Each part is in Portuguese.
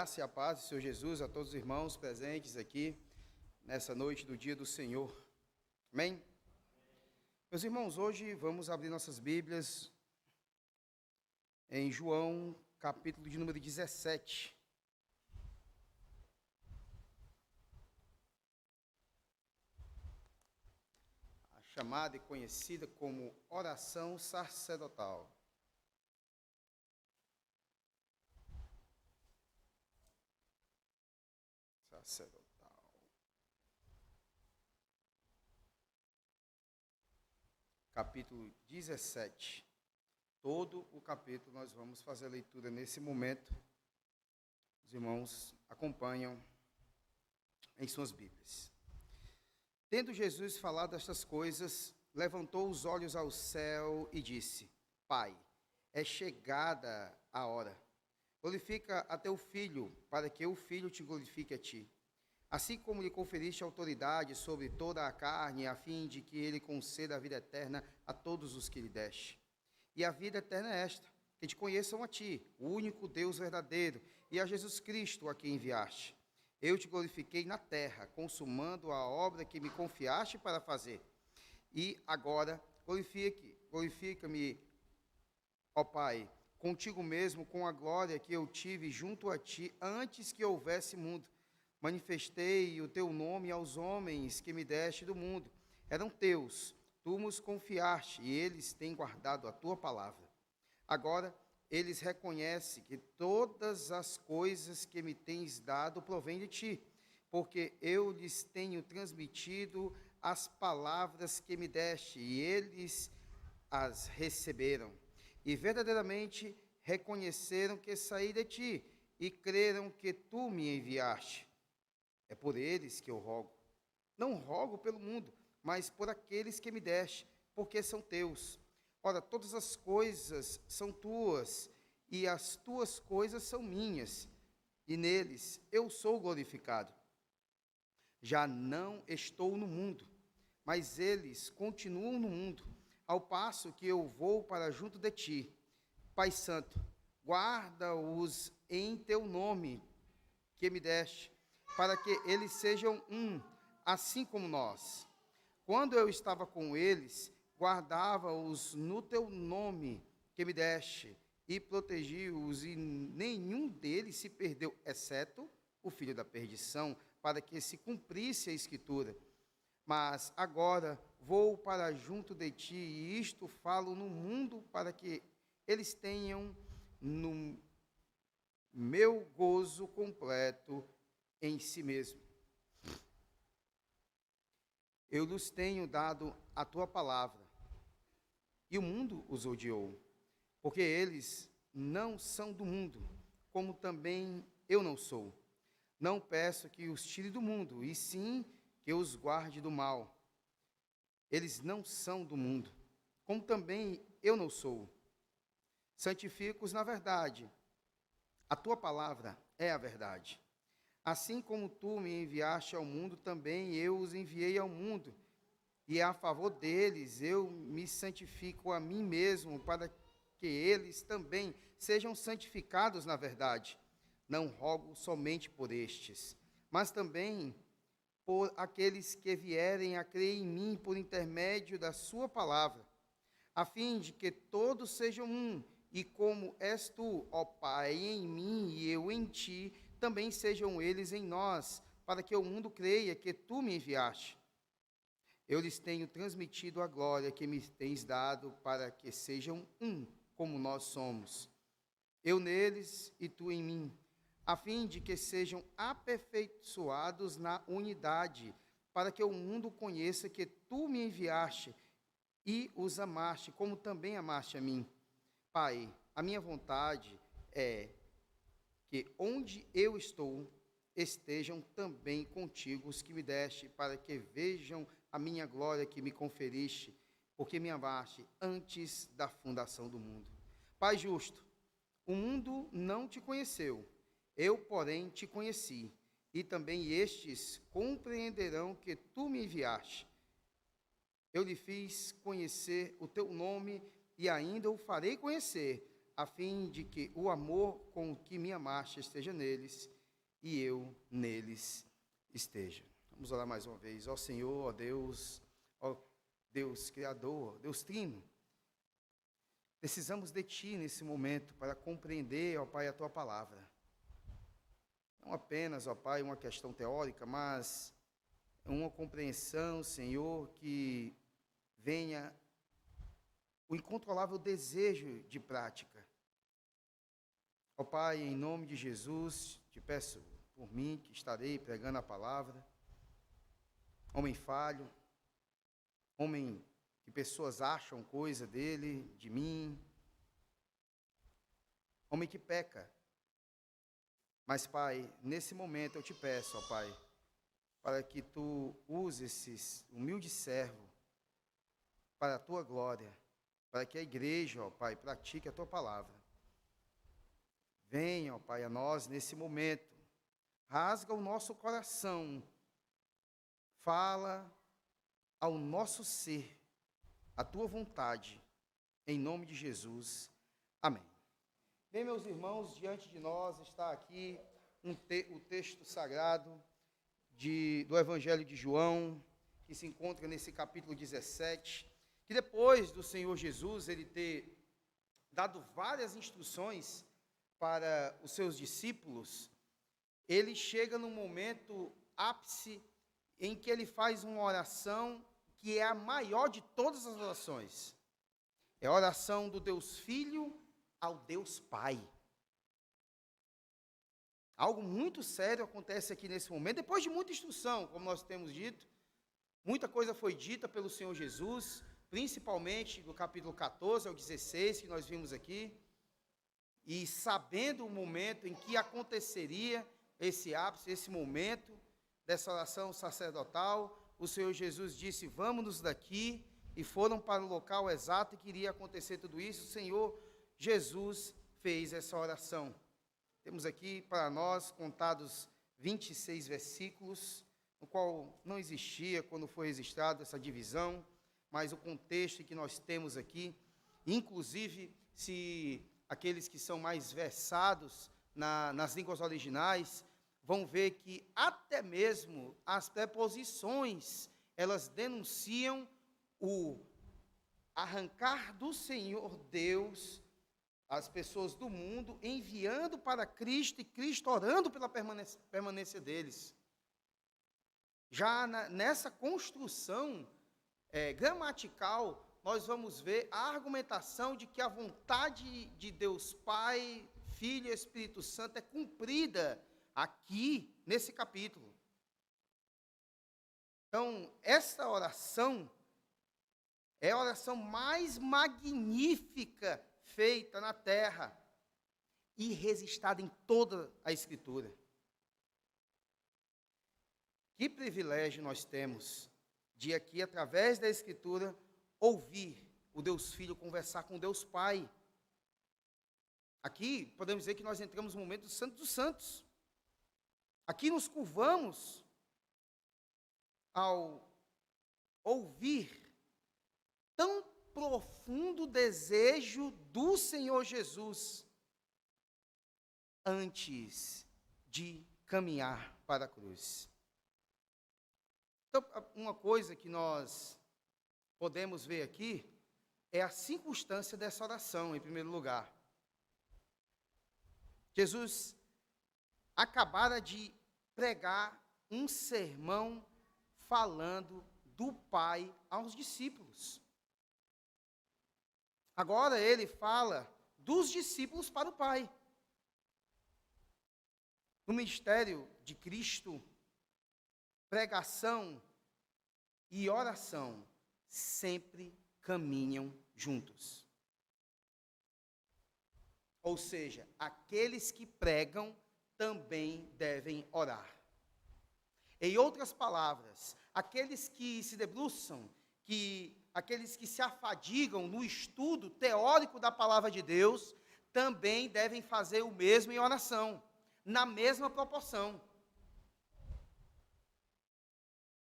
graça e a paz do Senhor Jesus a todos os irmãos presentes aqui nessa noite do dia do Senhor. Amém? Meus irmãos, hoje vamos abrir nossas Bíblias em João, capítulo de número 17. A chamada e conhecida como oração sacerdotal. Capítulo 17. Todo o capítulo nós vamos fazer a leitura nesse momento. Os irmãos acompanham em suas Bíblias. Tendo Jesus falado estas coisas, levantou os olhos ao céu e disse: Pai, é chegada a hora. Glorifica a teu Filho, para que o Filho te glorifique a ti. Assim como lhe conferiste autoridade sobre toda a carne, a fim de que ele conceda a vida eterna a todos os que lhe deste. E a vida eterna é esta, que te conheçam a ti, o único Deus verdadeiro, e a Jesus Cristo a quem enviaste. Eu te glorifiquei na terra, consumando a obra que me confiaste para fazer. E agora glorifica-me, ó Pai, contigo mesmo, com a glória que eu tive junto a ti antes que houvesse mundo. Manifestei o teu nome aos homens que me deste do mundo. Eram teus, tu nos confiaste, e eles têm guardado a tua palavra. Agora, eles reconhecem que todas as coisas que me tens dado provêm de ti, porque eu lhes tenho transmitido as palavras que me deste, e eles as receberam. E verdadeiramente reconheceram que saí de ti, e creram que tu me enviaste. É por eles que eu rogo. Não rogo pelo mundo, mas por aqueles que me deste, porque são teus. Ora, todas as coisas são tuas, e as tuas coisas são minhas, e neles eu sou glorificado. Já não estou no mundo, mas eles continuam no mundo, ao passo que eu vou para junto de ti. Pai Santo, guarda-os em teu nome que me deste, para que eles sejam um, assim como nós. Quando eu estava com eles, guardava-os no teu nome que me deste, e protegi-os, e nenhum deles se perdeu, exceto o filho da perdição, para que se cumprisse a Escritura. Mas agora vou para junto de ti, e isto falo no mundo, para que eles tenham no meu gozo completo em si mesmo. Eu lhes tenho dado a tua palavra, e o mundo os odiou, porque eles não são do mundo, como também eu não sou. Não peço que os tire do mundo, e sim que os guarde do mal. Eles não são do mundo, como também eu não sou. Santifica-os na verdade. A tua palavra é a verdade. Assim como tu me enviaste ao mundo, também eu os enviei ao mundo. E a favor deles eu me santifico a mim mesmo, para que eles também sejam santificados na verdade. Não rogo somente por estes, mas também por aqueles que vierem a crer em mim por intermédio da sua palavra, a fim de que todos sejam um, e como és tu, ó Pai, em mim e eu em ti, também sejam eles em nós, para que o mundo creia que tu me enviaste. Eu lhes tenho transmitido a glória que me tens dado, para que sejam um, como nós somos. Eu neles e tu em mim, a fim de que sejam aperfeiçoados na unidade, para que o mundo conheça que tu me enviaste e os amaste, como também amaste a mim. Pai, a minha vontade é que onde eu estou, estejam também contigo os que me deste, para que vejam a minha glória que me conferiste, porque me amaste antes da fundação do mundo. Pai justo, o mundo não te conheceu, eu, porém, te conheci, e também estes compreenderão que tu me enviaste. Eu lhe fiz conhecer o teu nome, e ainda o farei conhecer, a fim de que o amor com que me amaste esteja neles, e eu neles esteja. Vamos orar mais uma vez. Ó Senhor, ó Deus Criador, Deus Trino, precisamos de Ti nesse momento para compreender, ó Pai, a Tua palavra. Não apenas, ó Pai, uma questão teórica, mas uma compreensão, Senhor, que venha o incontrolável desejo de prática. Ó Pai, em nome de Jesus, te peço por mim, que estarei pregando a palavra, homem falho, homem que pessoas acham coisa dele, de mim, homem que peca. Mas, Pai, nesse momento eu te peço, ó Pai, para que Tu uses esse humilde servo para a Tua glória, para que a igreja, ó Pai, pratique a Tua palavra. Venha, ó Pai, a nós nesse momento, rasga o nosso coração, fala ao nosso ser, a Tua vontade, em nome de Jesus. Amém. Bem, meus irmãos, diante de nós está aqui o texto sagrado do Evangelho de João, que se encontra nesse capítulo 17, que depois do Senhor Jesus, ele ter dado várias instruções para os seus discípulos, ele chega num momento ápice em que ele faz uma oração que é a maior de todas as orações. É a oração do Deus Filho ao Deus Pai. Algo muito sério acontece aqui nesse momento, depois de muita instrução, como nós temos dito. Muita coisa foi dita pelo Senhor Jesus, principalmente do capítulo 14 ao 16, que nós vimos aqui. E sabendo o momento em que aconteceria esse ápice, esse momento dessa oração sacerdotal, o Senhor Jesus disse: vamos daqui, e foram para o local exato em que iria acontecer tudo isso. O Senhor Jesus fez essa oração. Temos aqui para nós contados 26 versículos, no qual não existia quando foi registrada essa divisão, mas o contexto que nós temos aqui, inclusive, se aqueles que são mais versados nas línguas originais, vão ver que até mesmo as preposições, elas denunciam o arrancar do Senhor Deus as pessoas do mundo, enviando para Cristo, e Cristo orando pela permanência deles. Já nessa construção gramatical, nós vamos ver a argumentação de que a vontade de Deus Pai, Filho e Espírito Santo é cumprida aqui, nesse capítulo. Então, essa oração é a oração mais magnífica feita na terra e registrada em toda a Escritura. Que privilégio nós temos de aqui, através da Escritura, ouvir o Deus Filho conversar com Deus Pai. Aqui, podemos dizer que nós entramos no momento do Santo dos Santos. Aqui nos curvamos ao ouvir tão profundo desejo do Senhor Jesus antes de caminhar para a cruz. Então, uma coisa que nós podemos ver aqui é a circunstância dessa oração, em primeiro lugar. Jesus acabara de pregar um sermão falando do Pai aos discípulos. Agora ele fala dos discípulos para o Pai. No ministério de Cristo, pregação e oração sempre caminham juntos. Ou seja, aqueles que pregam também devem orar. Em outras palavras, aqueles que se debruçam, aqueles que se afadigam no estudo teórico da palavra de Deus, também devem fazer o mesmo em oração, na mesma proporção.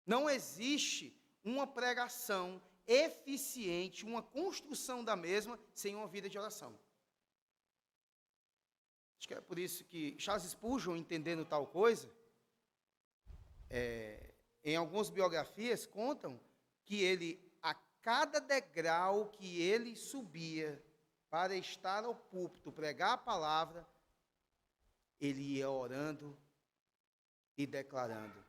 Não existe uma pregação eficiente, uma construção da mesma, sem uma vida de oração. Acho que é por isso que Charles Spurgeon, entendendo tal coisa, em algumas biografias contam que ele, a cada degrau que ele subia para estar ao púlpito, pregar a palavra, ele ia orando e declarando: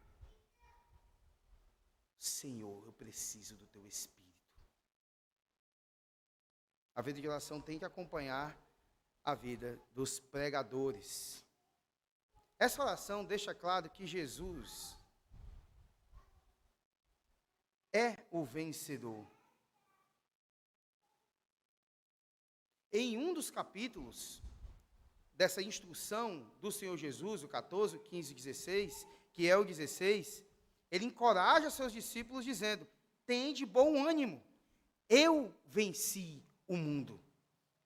Senhor, eu preciso do teu Espírito. A vida de oração tem que acompanhar a vida dos pregadores. Essa oração deixa claro que Jesus é o vencedor. Em um dos capítulos dessa instrução do Senhor Jesus, o 14, o 15 e 16, que é o 16, ele encoraja seus discípulos dizendo: tende bom ânimo, eu venci o mundo.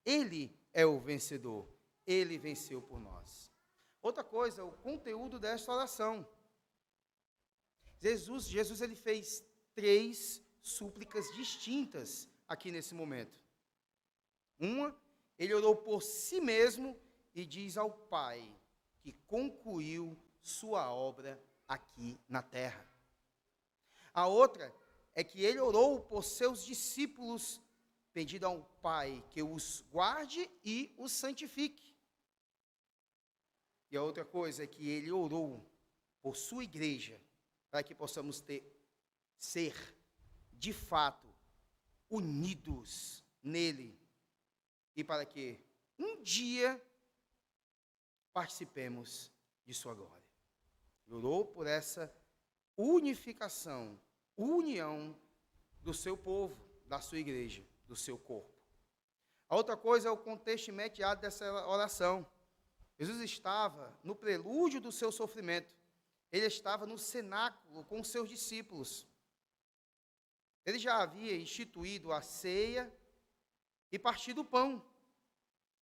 Ele é o vencedor, ele venceu por nós. Outra coisa, o conteúdo desta oração. Jesus ele fez 3 súplicas distintas aqui nesse momento. Uma, ele orou por si mesmo e diz ao Pai que concluiu sua obra aqui na terra. A outra é que ele orou por seus discípulos, pedindo ao Pai que os guarde e os santifique. E a outra coisa é que ele orou por sua igreja, para que possamos ser, de fato, unidos nele, e para que um dia participemos de sua glória. Ele orou por essa unificação, união do seu povo, da sua igreja, do seu corpo. A outra coisa é o contexto imediato dessa oração. Jesus estava no prelúdio do seu sofrimento. Ele estava no cenáculo com seus discípulos. Ele já havia instituído a ceia e partido o pão.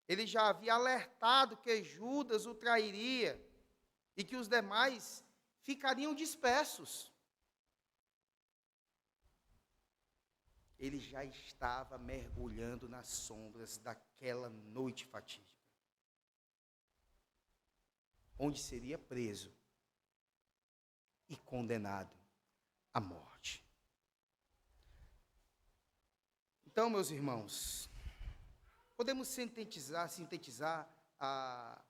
Ele já havia alertado que Judas o trairia e que os demais ficariam dispersos. Ele já estava mergulhando nas sombras daquela noite fatídica, onde seria preso e condenado à morte. Então, meus irmãos, podemos sintetizar a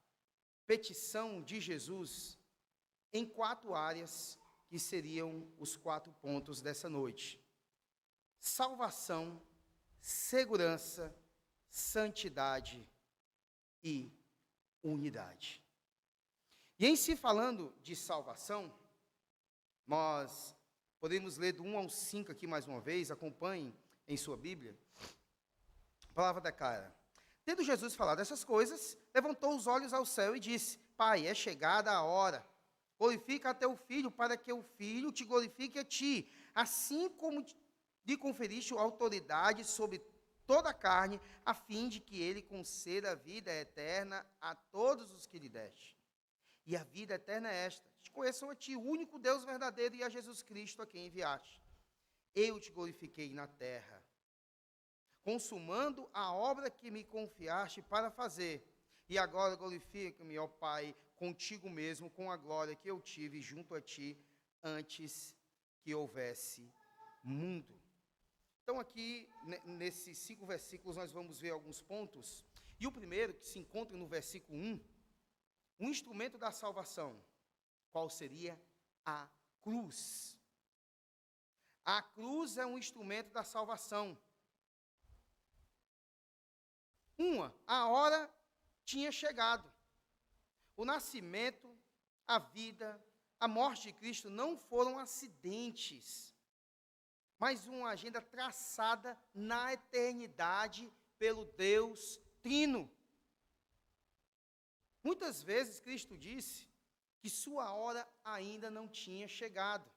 petição de Jesus em 4 áreas, que seriam os 4 pontos dessa noite: salvação, segurança, santidade e unidade. E em se falando de salvação, nós podemos ler do 1 ao 5 aqui mais uma vez, acompanhem em sua Bíblia. A palavra declara: tendo Jesus falado essas coisas, levantou os olhos ao céu e disse: Pai, é chegada a hora, glorifica a teu Filho, para que o Filho te glorifique a ti, assim como lhe conferiste autoridade sobre toda a carne, a fim de que ele conceda a vida eterna a todos os que lhe deste. E a vida eterna é esta: te conheçam a ti, o único Deus verdadeiro, e a Jesus Cristo, a quem enviaste. Eu te glorifiquei na terra, consumando a obra que me confiaste para fazer. E agora glorifica-me, ó Pai, contigo mesmo, com a glória que eu tive junto a ti, antes que houvesse mundo. Então aqui, nesses 5 versículos, nós vamos ver alguns pontos. E o primeiro, que se encontra no versículo 1, o instrumento da salvação. Qual seria? A cruz. A cruz é um instrumento da salvação. A hora tinha chegado. O nascimento, a vida, a morte de Cristo não foram acidentes, mas uma agenda traçada na eternidade pelo Deus Trino. Muitas vezes Cristo disse que sua hora ainda não tinha chegado.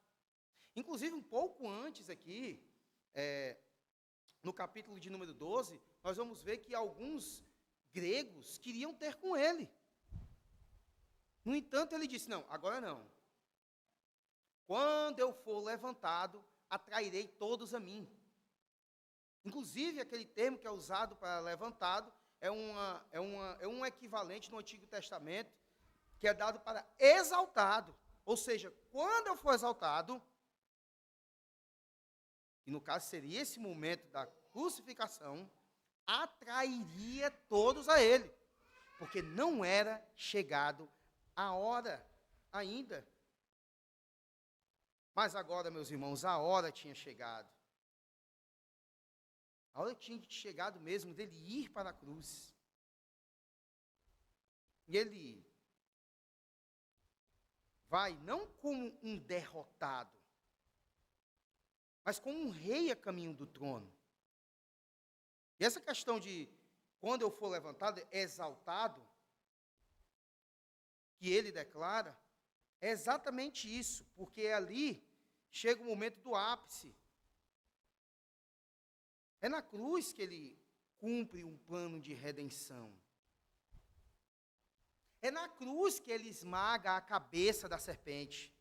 Inclusive, um pouco antes aqui, no capítulo de número 12, nós vamos ver que alguns gregos queriam ter com ele. No entanto, ele disse: não, agora não. Quando eu for levantado, atrairei todos a mim. Inclusive, aquele termo que é usado para levantado é um equivalente no Antigo Testamento que é dado para exaltado. Ou seja, quando eu for exaltado, e no caso seria esse momento da crucificação, atrairia todos a ele, porque não era chegado a hora ainda. Mas agora, meus irmãos, a hora tinha chegado. A hora tinha chegado mesmo dele ir para a cruz. E ele vai não como um derrotado, mas como um rei a caminho do trono. E essa questão de, quando eu for levantado, exaltado, que ele declara, é exatamente isso, porque ali chega o momento do ápice. É na cruz que ele cumpre um plano de redenção. É na cruz que ele esmaga a cabeça da serpente.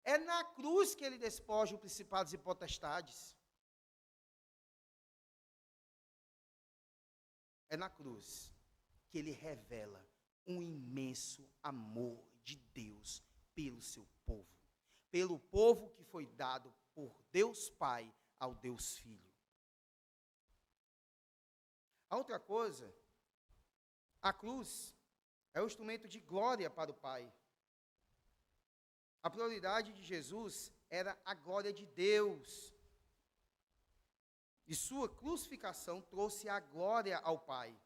É na cruz que ele despoja os principados e potestades. É na cruz que ele revela um imenso amor de Deus pelo seu povo. Pelo povo que foi dado por Deus Pai ao Deus Filho. A outra coisa, a cruz é o instrumento de glória para o Pai. A prioridade de Jesus era a glória de Deus. E sua crucificação trouxe a glória ao Pai.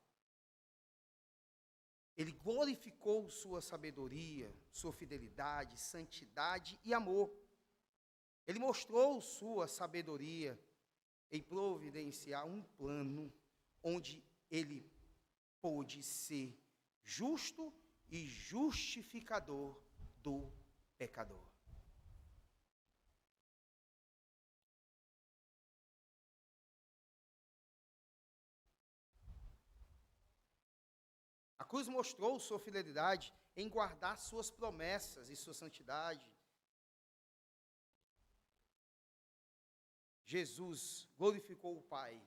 Ele glorificou sua sabedoria, sua fidelidade, santidade e amor. Ele mostrou sua sabedoria em providenciar um plano onde ele pôde ser justo e justificador do pecador. A cruz mostrou sua fidelidade em guardar suas promessas e sua santidade. Jesus glorificou o Pai,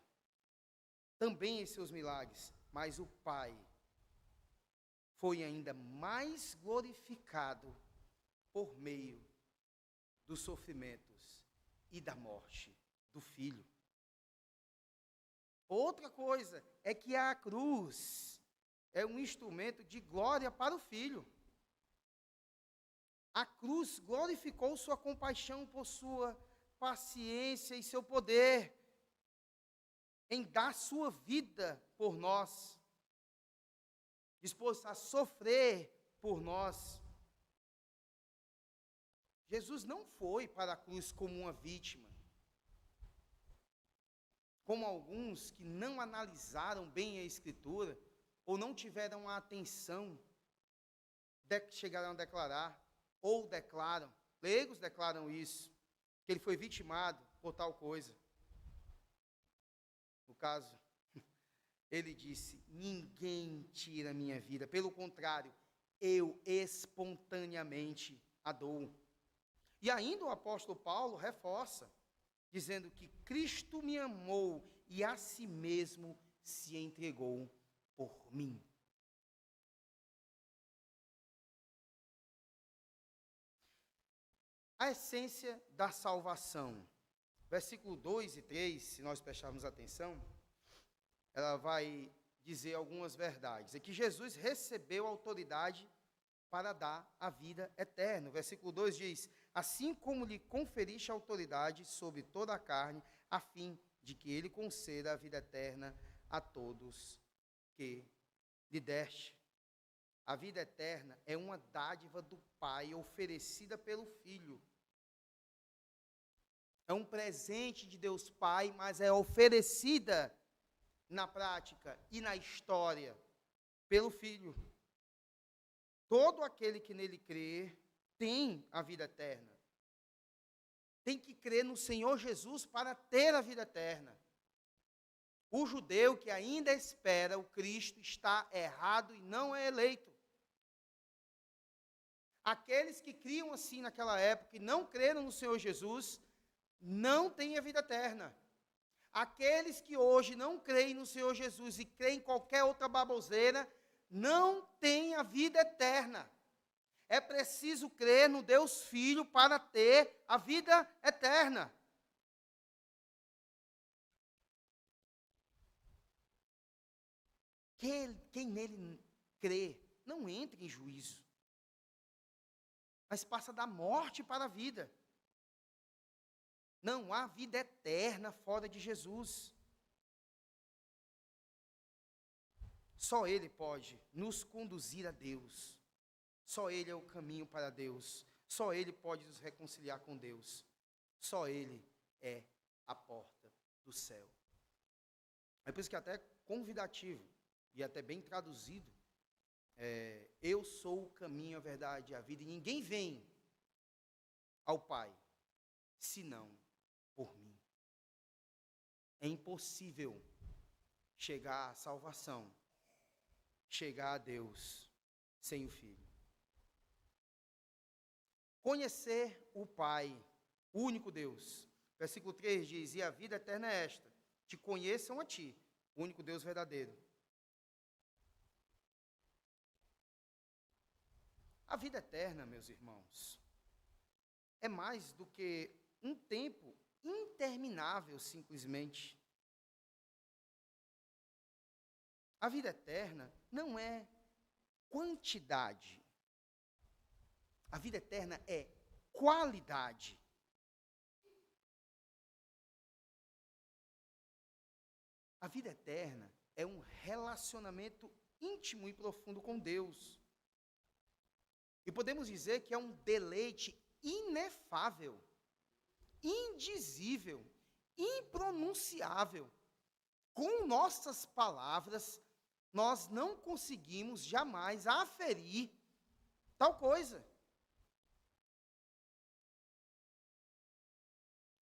também em seus milagres, mas o Pai foi ainda mais glorificado por meio dos sofrimentos e da morte do Filho. Outra coisa é que a cruz é um instrumento de glória para o Filho. A cruz glorificou sua compaixão por sua paciência e seu poder em dar sua vida por nós, disposto a sofrer por nós. Jesus não foi para a cruz como uma vítima, como alguns que não analisaram bem a Escritura, ou não tiveram a atenção, chegaram a declarar, ou declaram, leigos declaram isso, que ele foi vitimado por tal coisa. No caso, ele disse, ninguém tira minha vida, pelo contrário, eu espontaneamente a dou. E ainda o apóstolo Paulo reforça, dizendo que Cristo me amou e a si mesmo se entregou por mim. A essência da salvação. Versículo 2 e 3, se nós prestarmos atenção, ela vai dizer algumas verdades. É que Jesus recebeu autoridade para dar a vida eterna. O versículo 2 diz, assim como lhe conferiste autoridade sobre toda a carne, a fim de que ele conceda a vida eterna a todos que lhe deste. A vida eterna é uma dádiva do Pai oferecida pelo Filho. É um presente de Deus Pai, mas é oferecida na prática e na história pelo Filho. Todo aquele que nele crê tem a vida eterna. Tem que crer no Senhor Jesus para ter a vida eterna. O judeu que ainda espera o Cristo está errado e não é eleito. Aqueles que criam assim naquela época e não creram no Senhor Jesus, não têm a vida eterna. Aqueles que hoje não creem no Senhor Jesus e creem em qualquer outra baboseira, não têm a vida eterna. É preciso crer no Deus Filho para ter a vida eterna. Quem nele crê, não entra em juízo, mas passa da morte para a vida. Não há vida eterna fora de Jesus. Só Ele pode nos conduzir a Deus. Só Ele é o caminho para Deus. Só Ele pode nos reconciliar com Deus. Só Ele é a porta do céu. É por isso que até convidativo, e até bem traduzido, eu sou o caminho, a verdade e a vida, e ninguém vem ao Pai, senão por mim. É impossível chegar à salvação, chegar a Deus, sem o Filho. Conhecer o Pai, o único Deus. Versículo 3 diz, e a vida eterna é esta, te conheçam a ti, o único Deus verdadeiro. A vida eterna, meus irmãos, é mais do que um tempo interminável, simplesmente. A vida eterna não é quantidade. A vida eterna é qualidade. A vida eterna é um relacionamento íntimo e profundo com Deus. E podemos dizer que é um deleite inefável, indizível, impronunciável. Com nossas palavras, nós não conseguimos jamais aferir tal coisa.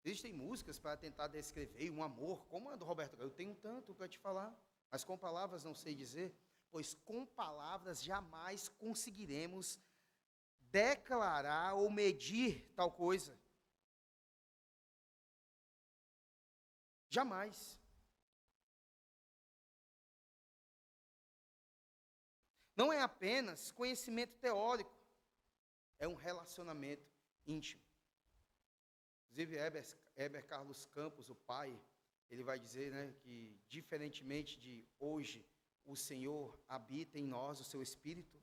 Existem músicas para tentar descrever um amor, como a do Roberto. Eu tenho tanto para te falar, mas com palavras não sei dizer, pois com palavras jamais conseguiremos declarar ou medir tal coisa. Jamais. Não é apenas conhecimento teórico, é um relacionamento íntimo. Inclusive, Heber Carlos Campos, o pai, ele vai dizer, né, que, diferentemente de hoje, o Senhor habita em nós, o seu Espírito,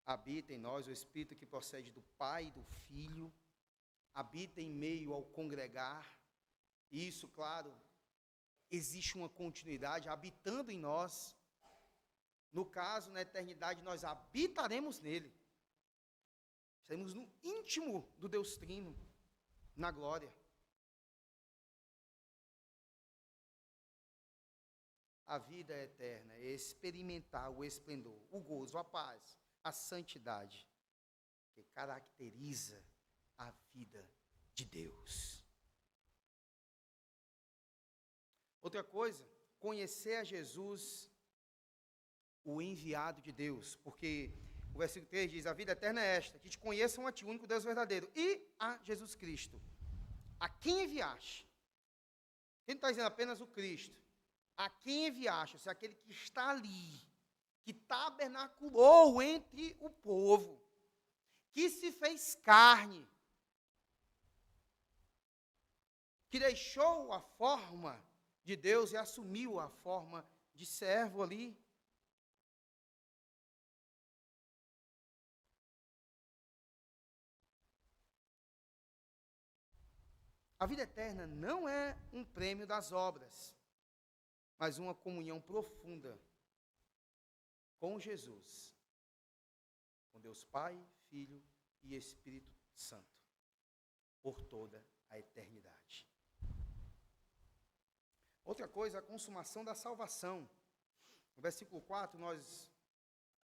habita em nós o Espírito que procede do Pai e do Filho, habita em meio ao congregar, e isso, claro, existe uma continuidade, habitando em nós. No caso, na eternidade, nós habitaremos nele. Estaremos no íntimo do Deus Trino, na glória. A vida eterna é experimentar o esplendor, o gozo, a paz, a santidade, que caracteriza a vida de Deus. Outra coisa, conhecer a Jesus, o enviado de Deus, porque o versículo 3 diz, a vida eterna é esta, que te conheçam a ti, o único Deus verdadeiro, e a Jesus Cristo, a quem enviaste. Quem está dizendo apenas o Cristo? A quem enviaste, ou seja, aquele que está ali, que tabernaculou entre o povo, que se fez carne, que deixou a forma de Deus e assumiu a forma de servo ali. A vida eterna não é um prêmio das obras, mas uma comunhão profunda com Jesus, com Deus Pai, Filho e Espírito Santo, por toda a eternidade. Outra coisa, a consumação da salvação. No versículo 4, nós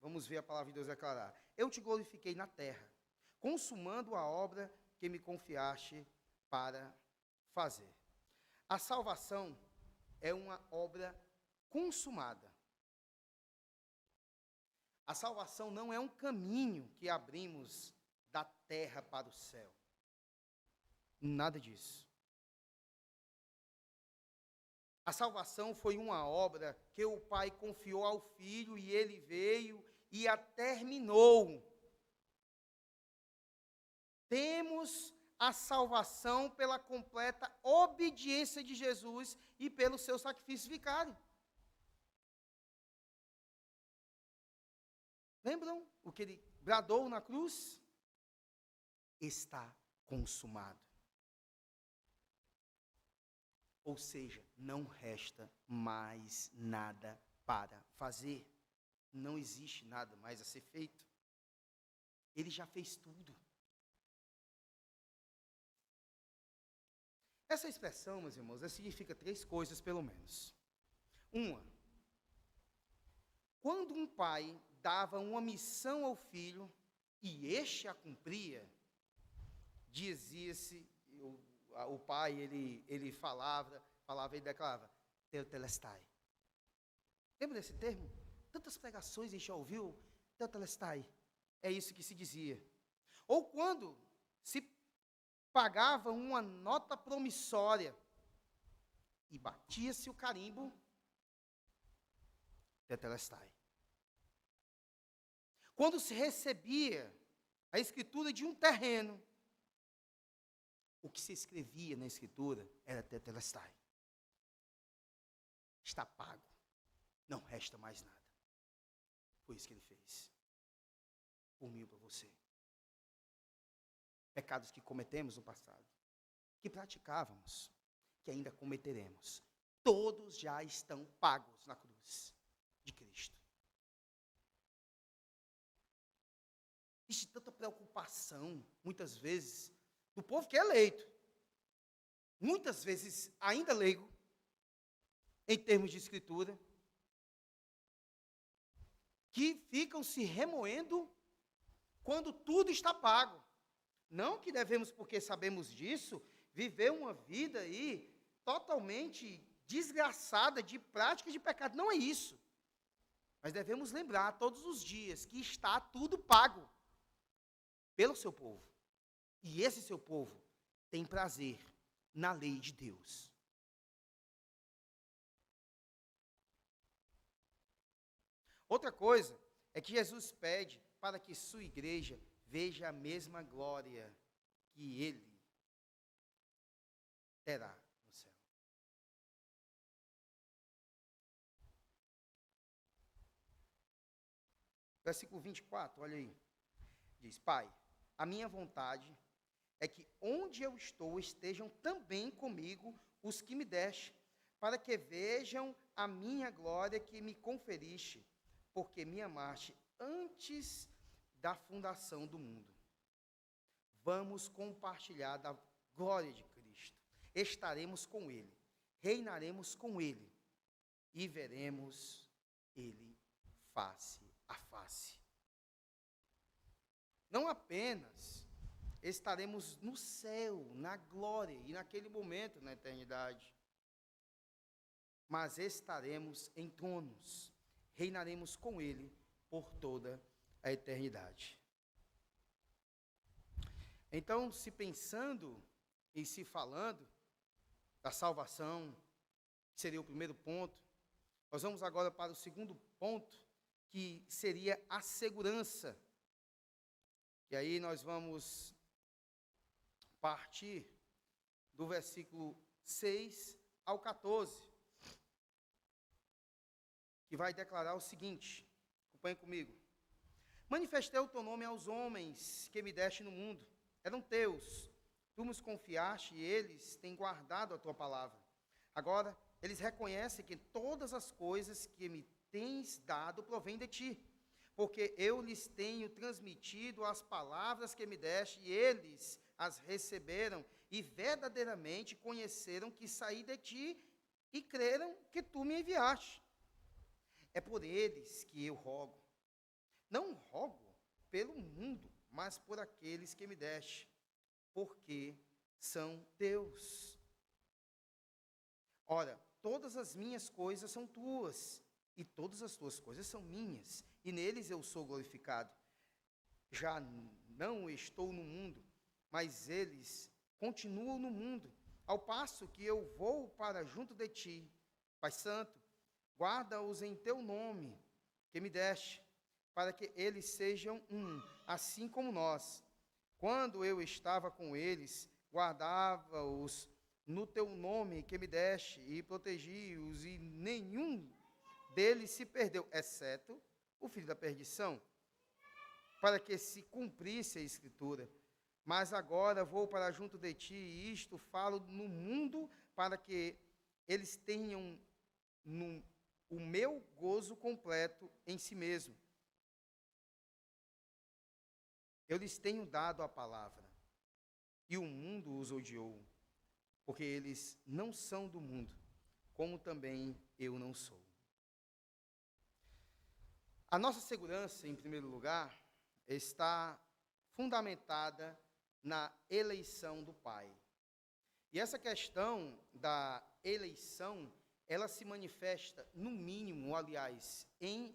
vamos ver a palavra de Deus declarar: eu te glorifiquei na terra, consumando a obra que me confiaste para fazer. A salvação é uma obra consumada. A salvação não é um caminho que abrimos da terra para o céu. Nada disso. A salvação foi uma obra que o Pai confiou ao Filho e ele veio e a terminou. Temos a salvação pela completa obediência de Jesus e pelo seu sacrifício vicário. Lembram o que ele bradou na cruz? Está consumado. Ou seja, não resta mais nada para fazer. Não existe nada mais a ser feito. Ele já fez tudo. Essa expressão, meus irmãos, significa 3 coisas, pelo menos. Uma, quando um pai dava uma missão ao filho, e este a cumpria, dizia-se, o pai, ele falava e declarava, Tetelestai. Lembra desse termo? Tantas pregações a gente já ouviu, Tetelestai. É isso que se dizia. Ou quando se pagava uma nota promissória e batia-se o carimbo, Tetelestai. Quando se recebia a escritura de um terreno, o que se escrevia na escritura era Tetelestai. Está pago, não resta mais nada. Foi isso que ele fez. Por mim e por você. Pecados que cometemos no passado, que praticávamos, que ainda cometeremos, todos já estão pagos na cruz de Cristo. Existe tanta preocupação, muitas vezes, do povo que é eleito, muitas vezes ainda leigo, em termos de escritura, que ficam se remoendo quando tudo está pago. Não que devemos, porque sabemos disso, viver uma vida aí totalmente desgraçada de prática de pecado. Não é isso. Mas devemos lembrar todos os dias que está tudo pago pelo seu povo. E esse seu povo tem prazer na lei de Deus. Outra coisa é que Jesus pede para que sua igreja veja a mesma glória que ele terá no céu. Versículo 24, olha aí. Diz, Pai, a minha vontade é que onde eu estou estejam também comigo os que me deste, para que vejam a minha glória que me conferiste, porque me amaste antes da fundação do mundo. Vamos compartilhar da glória de Cristo. Estaremos com Ele, reinaremos com Ele e veremos Ele face a face. Não apenas estaremos no céu, na glória e naquele momento na eternidade, mas estaremos em tronos, reinaremos com Ele por toda a eternidade. Então, se pensando e se falando da salvação, que seria o primeiro ponto, nós vamos agora para o segundo ponto, que seria a segurança. E aí nós vamos partir do versículo 6 ao 14, que vai declarar o seguinte, acompanhe comigo. Manifestei o teu nome aos homens que me deste no mundo, eram teus, tu nos confiaste e eles têm guardado a tua palavra. Agora, eles reconhecem que todas as coisas que me tens dado provêm de ti, porque eu lhes tenho transmitido as palavras que me deste, e eles as receberam, e verdadeiramente conheceram que saí de ti, e creram que tu me enviaste. É por eles que eu rogo. Não rogo pelo mundo, mas por aqueles que me deste, porque são teus. Ora, todas as minhas coisas são tuas, e todas as tuas coisas são minhas, e neles eu sou glorificado. Já não estou no mundo, mas eles continuam no mundo, ao passo que eu vou para junto de ti. Pai Santo, guarda-os em teu nome, que me deste, para que eles sejam um, assim como nós. Quando eu estava com eles, guardava-os no teu nome que me deste, e protegi-os, e nenhum deles se perdeu, exceto o filho da perdição, para que se cumprisse a Escritura. Mas agora vou para junto de ti, e isto falo no mundo, para que eles tenham o meu gozo completo em si mesmo. Eu lhes tenho dado a palavra, e o mundo os odiou, porque eles não são do mundo, como também eu não sou. A nossa segurança, em primeiro lugar, está fundamentada na eleição do Pai. E essa questão da eleição, ela se manifesta, no mínimo, aliás, em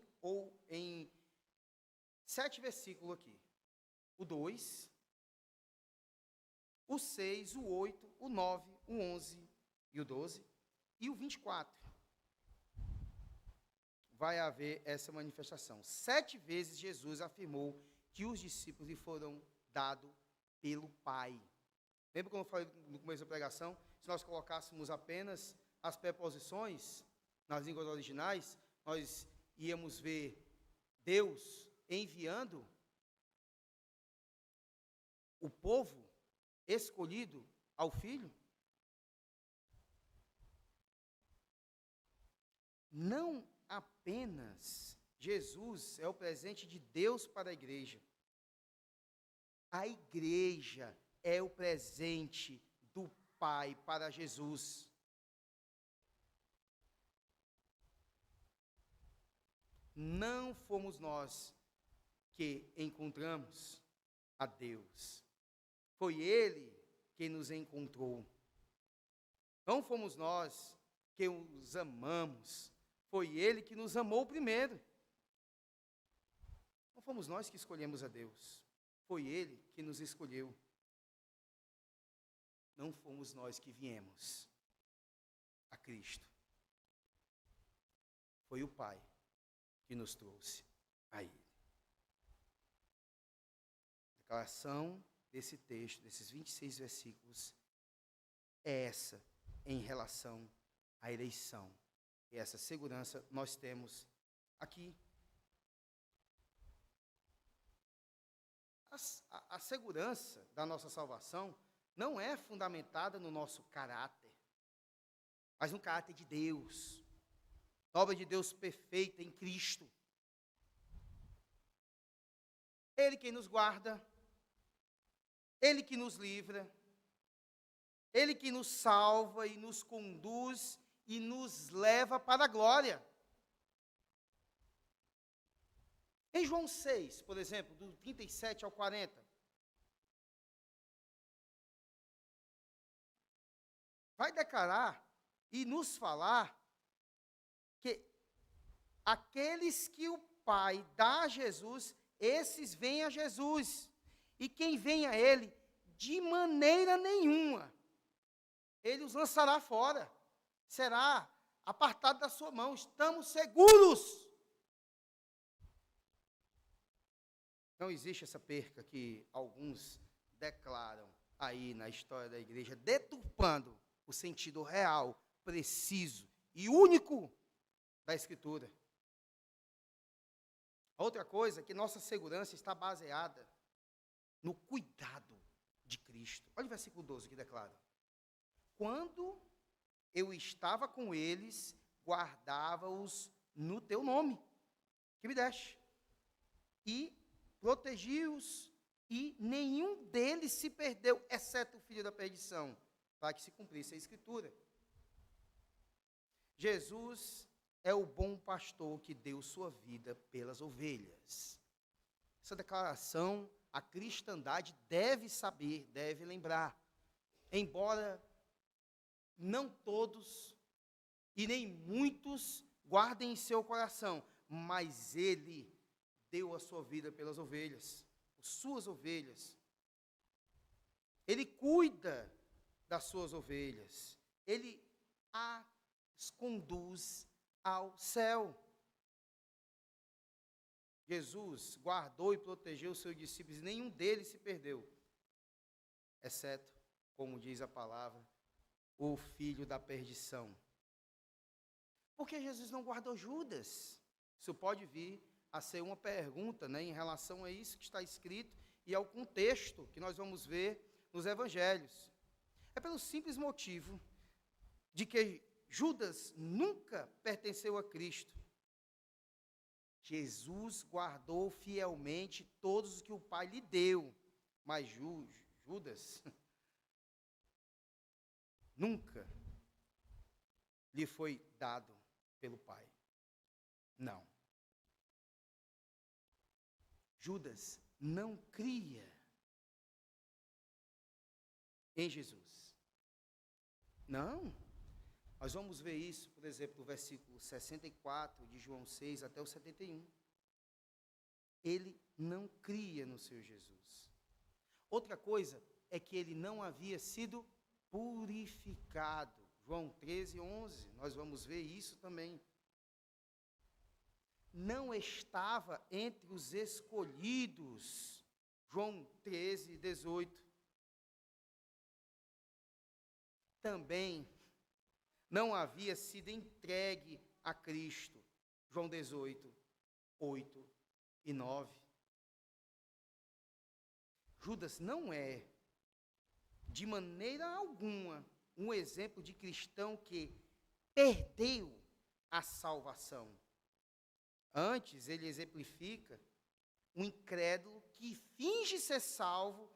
7 versículos aqui. O 2, o 6, o 8, o 9, o 11 e o 12, e o 24. Vai haver essa manifestação. 7 vezes Jesus afirmou que os discípulos lhe foram dados pelo Pai. Lembra quando eu falei no começo da pregação? Se nós colocássemos apenas as preposições nas línguas originais, nós íamos ver Deus enviando o povo escolhido ao Filho. Não apenas Jesus é o presente de Deus para a igreja. A igreja é o presente do Pai para Jesus. Não fomos nós que encontramos a Deus. Foi Ele quem nos encontrou. Não fomos nós que os amamos. Foi Ele que nos amou primeiro. Não fomos nós que escolhemos a Deus. Foi Ele que nos escolheu. Não fomos nós que viemos a Cristo. Foi o Pai que nos trouxe a Ele. A declaração desse texto, desses 26 versículos, é essa em relação à eleição. E essa segurança nós temos aqui. A segurança da nossa salvação não é fundamentada no nosso caráter, mas no caráter de Deus, na obra de Deus perfeita em Cristo. Ele quem nos guarda, Ele que nos livra, Ele que nos salva e nos conduz e nos leva para a glória. Em João 6, por exemplo, do 37 ao 40, vai declarar e nos falar que aqueles que o Pai dá a Jesus, esses vêm a Jesus. E quem vem a Ele, de maneira nenhuma, Ele os lançará fora. Será apartado da sua mão. Estamos seguros. Não existe essa perca que alguns declaram aí na história da igreja, deturpando o sentido real, preciso e único da Escritura. A outra coisa é que nossa segurança está baseada no cuidado de Cristo. Olha o versículo 12 que declara: quando eu estava com eles, guardava-os no teu nome, que me deste, e protegi-os, e nenhum deles se perdeu, exceto o filho da perdição, para que se cumprisse a Escritura. Jesus é o bom pastor que deu sua vida pelas ovelhas. Essa declaração a cristandade deve saber, deve lembrar. Embora não todos e nem muitos guardem em seu coração, mas Ele deu a sua vida pelas ovelhas, suas ovelhas. Ele cuida das suas ovelhas. Ele conduz ao céu. Jesus guardou e protegeu os seus discípulos, e nenhum deles se perdeu, exceto, como diz a palavra, o filho da perdição. Por que Jesus não guardou Judas? Isso pode vir a ser uma pergunta, né, em relação a isso que está escrito e ao contexto que nós vamos ver nos evangelhos. É pelo simples motivo de que Judas nunca pertenceu a Cristo. Jesus guardou fielmente todos os que o Pai lhe deu, mas Judas nunca lhe foi dado pelo Pai. Não. Judas não cria em Jesus. Não. Nós vamos ver isso, por exemplo, no versículo 64 de João 6 até o 71. Ele não cria no seu Jesus. Outra coisa é que ele não havia sido purificado. João 13, 11, nós vamos ver isso também. Não estava entre os escolhidos. João 13, 18. Também não havia sido entregue a Cristo. João 18, 8 e 9. Judas não é, de maneira alguma, um exemplo de cristão que perdeu a salvação. Antes, ele exemplifica um incrédulo que finge ser salvo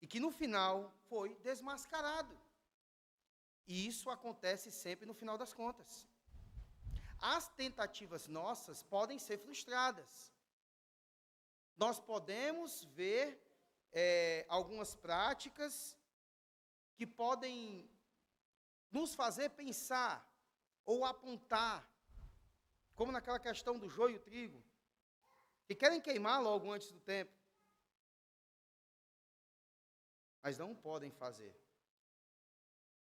e que no final foi desmascarado. E isso acontece sempre no final das contas. As tentativas nossas podem ser frustradas. Nós podemos ver algumas práticas que podem nos fazer pensar ou apontar, como naquela questão do joio e o trigo, que querem queimar logo antes do tempo, mas não podem fazer,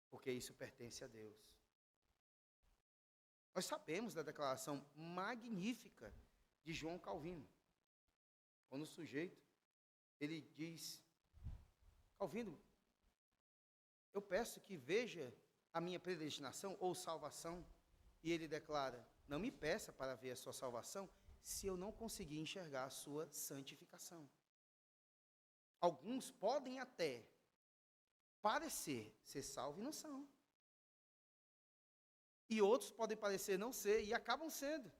porque isso pertence a Deus. Nós sabemos da declaração magnífica de João Calvino, quando o sujeito, ele diz: Calvino, eu peço que veja a minha predestinação ou salvação, e ele declara: não me peça para ver a sua salvação, se eu não conseguir enxergar a sua santificação. Alguns podem até parecer ser salvos e não são. E outros podem parecer não ser e acabam sendo.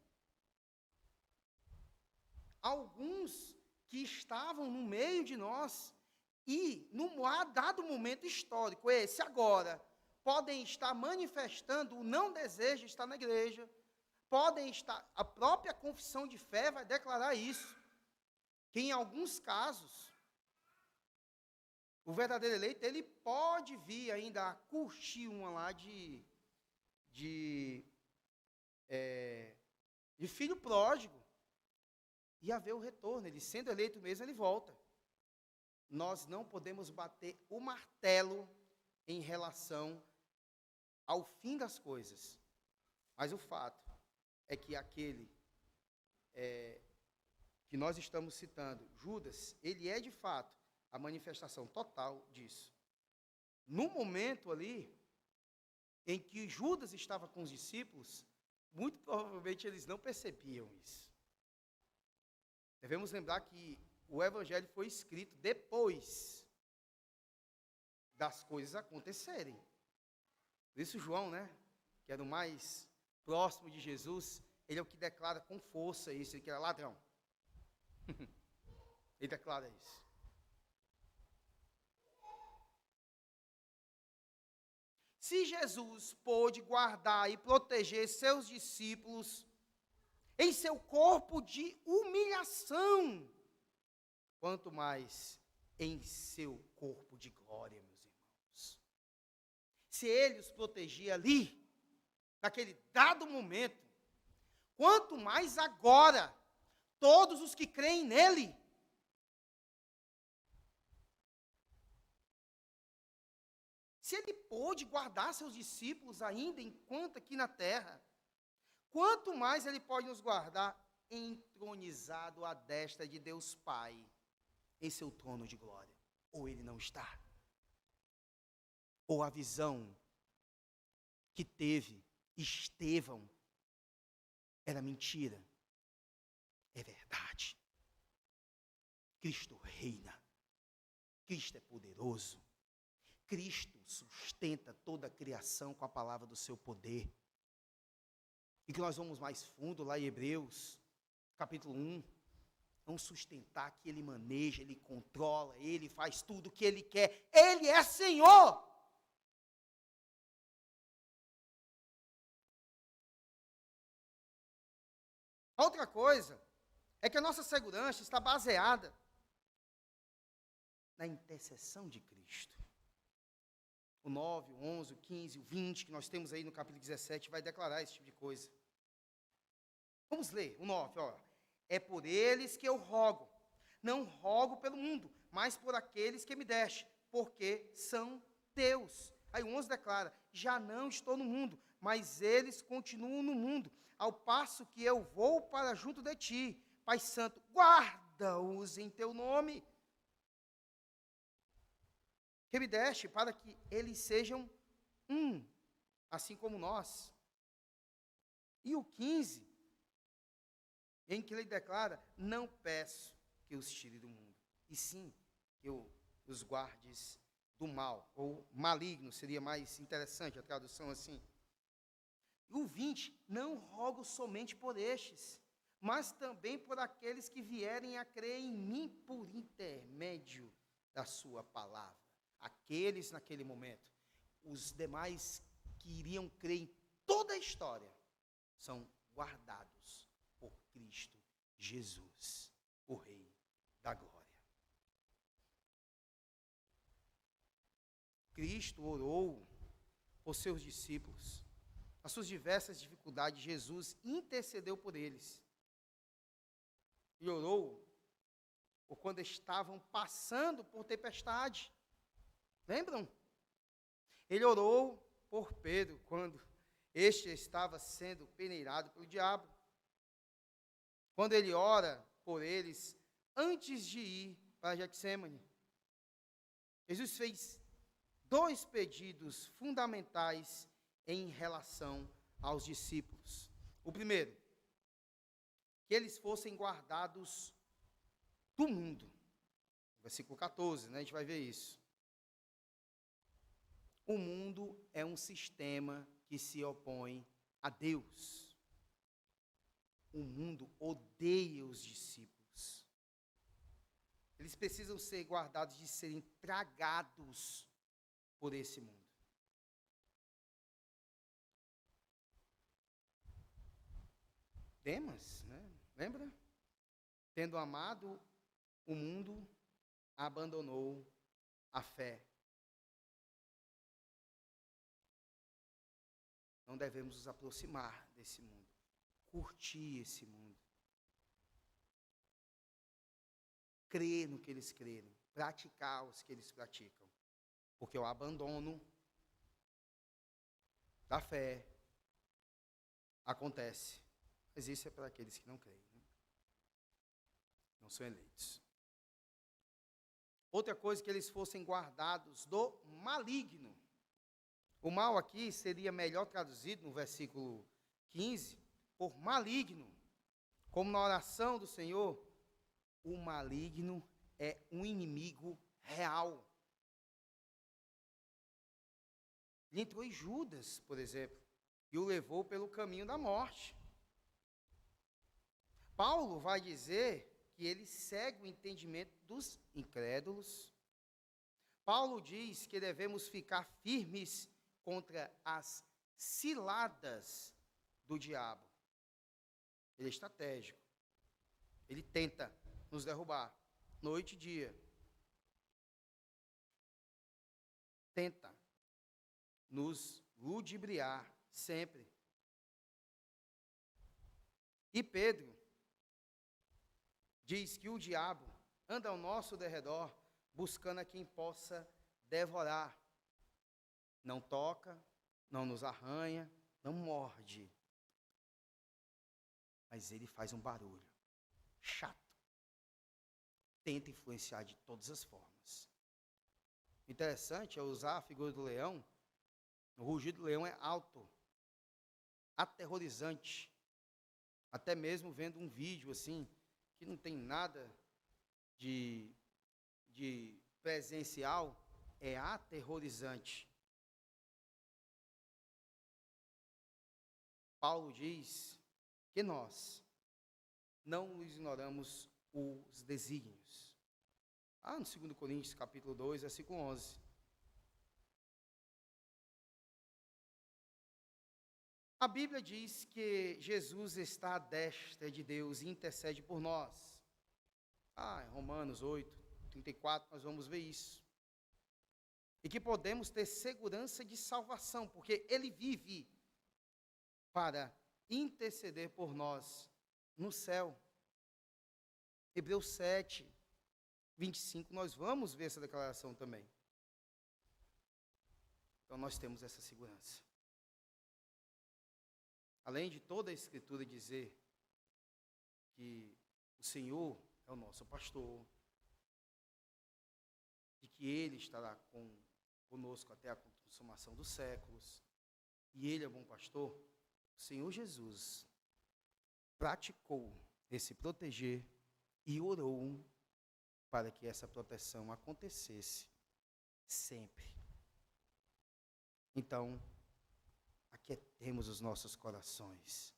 Alguns que estavam no meio de nós e, num dado momento histórico, esse agora, podem estar manifestando o não desejo de estar na igreja, podem estar, a própria confissão de fé vai declarar isso, que em alguns casos, o verdadeiro eleito, ele pode vir ainda a curtir uma lá de filho pródigo, e haver o retorno, ele sendo eleito mesmo, ele volta. Nós não podemos bater o martelo em relação ao fim das coisas, mas o fato é que aquele que nós estamos citando, Judas, ele é de fato a manifestação total disso. No momento ali, em que Judas estava com os discípulos, muito provavelmente eles não percebiam isso. Devemos lembrar que o Evangelho foi escrito depois das coisas acontecerem. Por isso João, que era o mais próximo de Jesus, ele é o que declara com força isso, ele que era ladrão. Ele declara isso. Se Jesus pôde guardar e proteger seus discípulos em seu corpo de humilhação, quanto mais em seu corpo de glória, meus irmãos. Se ele os protegia ali, naquele dado momento, quanto mais agora, todos os que creem nele. se ele pôde guardar seus discípulos ainda enquanto aqui na terra, quanto mais ele pode nos guardar entronizado à destra de Deus Pai, em seu trono de glória. Ou ele não está? Ou a visão que teve Estevão era mentira? É verdade. Cristo reina. Cristo é poderoso. Cristo sustenta toda a criação com a palavra do seu poder. E que nós vamos mais fundo lá em Hebreus, capítulo 1. Vamos sustentar que Ele maneja, Ele controla, Ele faz tudo o que Ele quer. Ele é Senhor. Outra coisa é que a nossa segurança está baseada na intercessão de Cristo. O 9, o 11, o 15, o 20, que nós temos aí no capítulo 17, vai declarar esse tipo de coisa. Vamos ler o 9, ó. É por eles que eu rogo, não rogo pelo mundo, mas por aqueles que me deste, porque são teus. Aí o 11 declara, já não estou no mundo, mas eles continuam no mundo, ao passo que eu vou para junto de ti. Pai Santo, guarda-os em teu nome, que me deste, para que eles sejam um, assim como nós. E o 15, em que ele declara, não peço que os tire do mundo, e sim que os guardes do mal, ou maligno, seria mais interessante a tradução assim. E o 20, não rogo somente por estes, mas também por aqueles que vierem a crer em mim por intermédio da sua palavra. Aqueles naquele momento, os demais que iriam crer em toda a história, são guardados por Cristo Jesus, o Rei da Glória. Cristo orou por seus discípulos. As suas diversas dificuldades, Jesus intercedeu por eles. E orou por quando estavam passando por tempestade. Lembram? Ele orou por Pedro quando este estava sendo peneirado pelo diabo. Quando ele ora por eles antes de ir para Getsêmani. Jesus fez 2 pedidos fundamentais em relação aos discípulos. O primeiro, que eles fossem guardados do mundo. Versículo 14, né? A gente vai ver isso. O mundo é um sistema que se opõe a Deus. O mundo odeia os discípulos. Eles precisam ser guardados de serem tragados por esse mundo. Demas, né? Lembra? Tendo amado o mundo, abandonou a fé. Não devemos nos aproximar desse mundo, curtir esse mundo, crer no que eles creem, praticar os que eles praticam, porque o abandono da fé acontece, mas isso é para aqueles que não creem, né? Não são eleitos. Outra coisa, que eles fossem guardados do maligno. O mal aqui seria melhor traduzido no versículo 15, por maligno. Como na oração do Senhor, o maligno é um inimigo real. Ele entrou em Judas, por exemplo, e o levou pelo caminho da morte. Paulo vai dizer que ele segue o entendimento dos incrédulos. Paulo diz que devemos ficar firmes contra as ciladas do diabo. Ele é estratégico. Ele tenta nos derrubar, noite e dia. Tenta nos ludibriar sempre. E Pedro diz que o diabo anda ao nosso derredor, buscando a quem possa devorar. não toca, não nos arranha, não morde. Mas ele faz um barulho chato. Tenta influenciar de todas as formas. Interessante é usar a figura do leão. O rugido do leão é alto, aterrorizante. Até mesmo vendo um vídeo assim, que não tem nada de presencial, é aterrorizante. Paulo diz que nós não ignoramos os desígnios. No 2 Coríntios, capítulo 2, versículo 11. A Bíblia diz que Jesus está à destra de Deus e intercede por nós. Em Romanos 8, 34, nós vamos ver isso. E que podemos ter segurança de salvação, porque Ele vive para interceder por nós no céu. Hebreus 7, 25, nós vamos ver essa declaração também. Então nós temos essa segurança. Além de toda a Escritura dizer que o Senhor é o nosso pastor, de que Ele estará conosco até a consumação dos séculos, e Ele é bom pastor, o Senhor Jesus praticou esse proteger e orou para que essa proteção acontecesse sempre. Então, aquietemos os nossos corações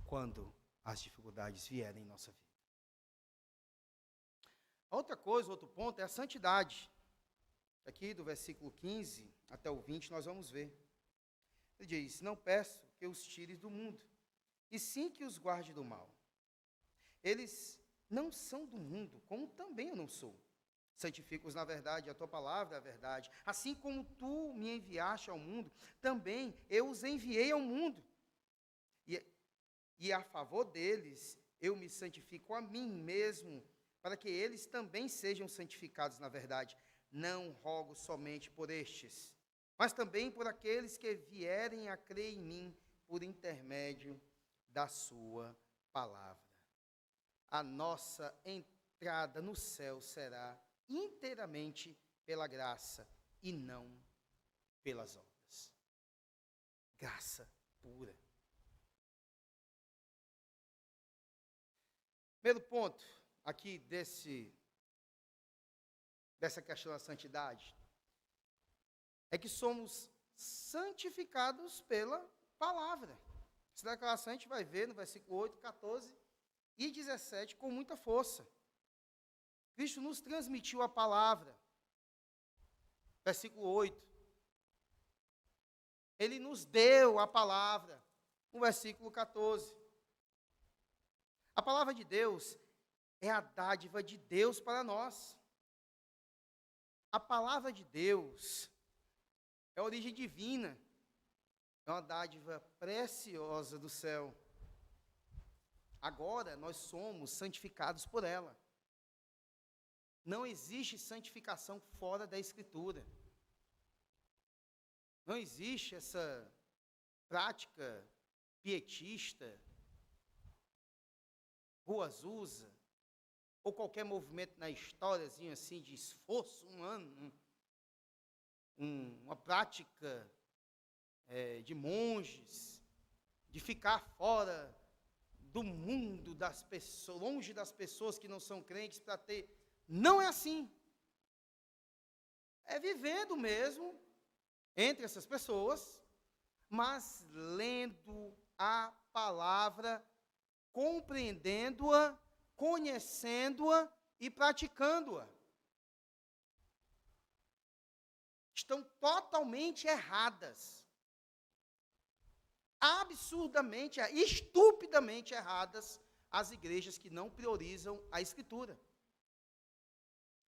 quando as dificuldades vierem em nossa vida. Outra coisa, outro ponto é a santidade. Aqui do versículo 15 até o 20 nós vamos ver. Ele diz: não peço que os tires do mundo, e sim que os guarde do mal. Eles não são do mundo, como também eu não sou. Santifica-os na verdade, a tua palavra é a verdade. Assim como tu me enviaste ao mundo, também eu os enviei ao mundo. E a favor deles, eu me santifico a mim mesmo, para que eles também sejam santificados na verdade. Não rogo somente por estes, mas também por aqueles que vierem a crer em mim, por intermédio da sua palavra. A nossa entrada no céu será inteiramente pela graça e não pelas obras. Graça pura. Primeiro ponto aqui dessa questão da santidade é que somos santificados pela palavra. Essa declaração a gente vai ver no versículo 8, 14 e 17 com muita força. Cristo nos transmitiu a palavra. Versículo 8. Ele nos deu a palavra. No versículo 14. A palavra de Deus é a dádiva de Deus para nós. A palavra de Deus é a origem divina. É uma dádiva preciosa do céu. Agora nós somos santificados por ela. Não existe santificação fora da Escritura. Não existe essa prática pietista, Rua Azusa, ou qualquer movimento na históriazinho assim de esforço humano, uma prática de monges, de ficar fora do mundo das pessoas, longe das pessoas que não são crentes para ter. Não é assim. É vivendo mesmo entre essas pessoas, mas lendo a palavra, compreendendo-a, conhecendo-a e praticando-a. Estão totalmente erradas. Absurdamente, estupidamente erradas as igrejas que não priorizam a Escritura.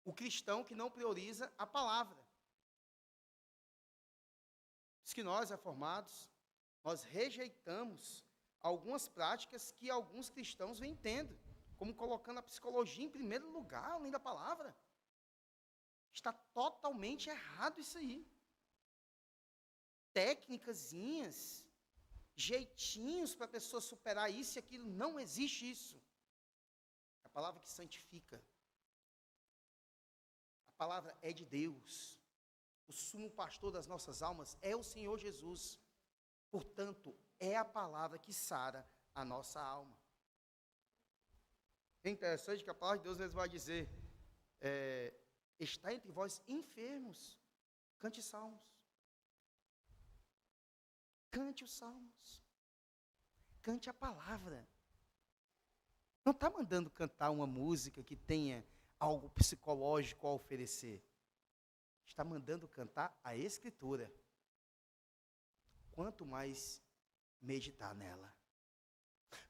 O cristão que não prioriza a palavra. Diz que nós, reformados, nós rejeitamos algumas práticas que alguns cristãos vêm tendo, como colocando a psicologia em primeiro lugar, além da palavra. Está totalmente errado isso aí. técnicazinhas, jeitinhos para a pessoa superar isso e aquilo. Não existe isso. A palavra que santifica. A palavra é de Deus. O sumo pastor das nossas almas é o Senhor Jesus. Portanto, é a palavra que sara a nossa alma. É interessante que a palavra de Deus às vezes vai dizer, está entre vós enfermos, cante salmos. Cante os salmos. Cante a palavra. Não está mandando cantar uma música que tenha algo psicológico a oferecer. Está mandando cantar a Escritura. Quanto mais meditar nela.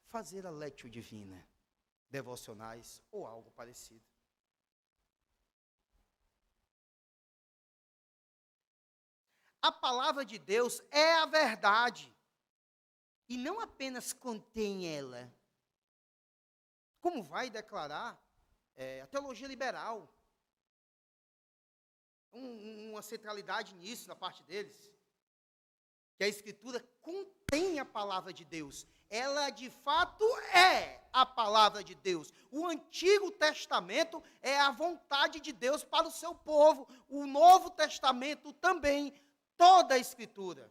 Fazer a lectio divina, devocionais ou algo parecido. A palavra de Deus é a verdade. E não apenas contém ela. Como vai declarar a teologia liberal. Uma centralidade nisso da parte deles. Que a Escritura contém a palavra de Deus. Ela, de fato, é a palavra de Deus. O Antigo Testamento é a vontade de Deus para o seu povo. O Novo Testamento também. Toda a Escritura.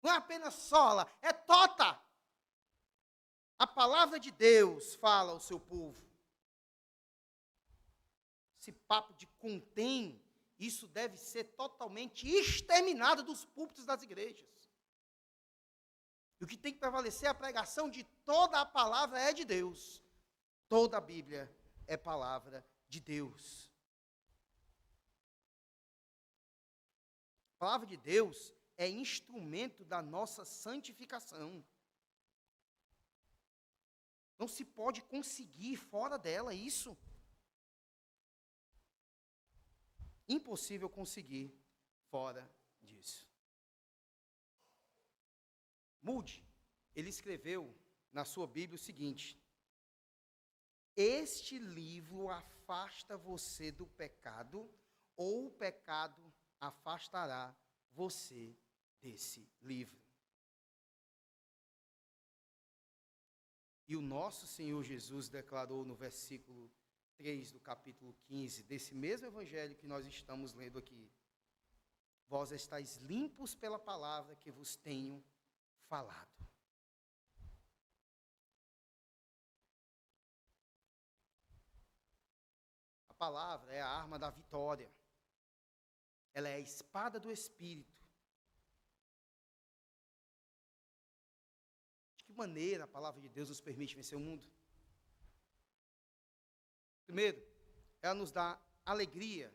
Não é apenas sola, é tota. A palavra de Deus fala ao seu povo. Esse papo de contém, isso deve ser totalmente exterminado dos púlpitos das igrejas. E o que tem que prevalecer é a pregação de toda a palavra é de Deus. Toda a Bíblia é palavra de Deus. A palavra de Deus é instrumento da nossa santificação. Não se pode conseguir fora dela isso. Impossível conseguir fora disso. Moody, ele escreveu na sua Bíblia o seguinte: este livro afasta você do pecado, ou o pecado afastará você desse livro. E o nosso Senhor Jesus declarou no versículo 3 do capítulo 15, desse mesmo evangelho que nós estamos lendo aqui: vós estáis limpos pela palavra que vos tenho falado. A palavra é a arma da vitória. Ela é a espada do Espírito. De que maneira a palavra de Deus nos permite vencer o mundo? Primeiro, ela nos dá alegria.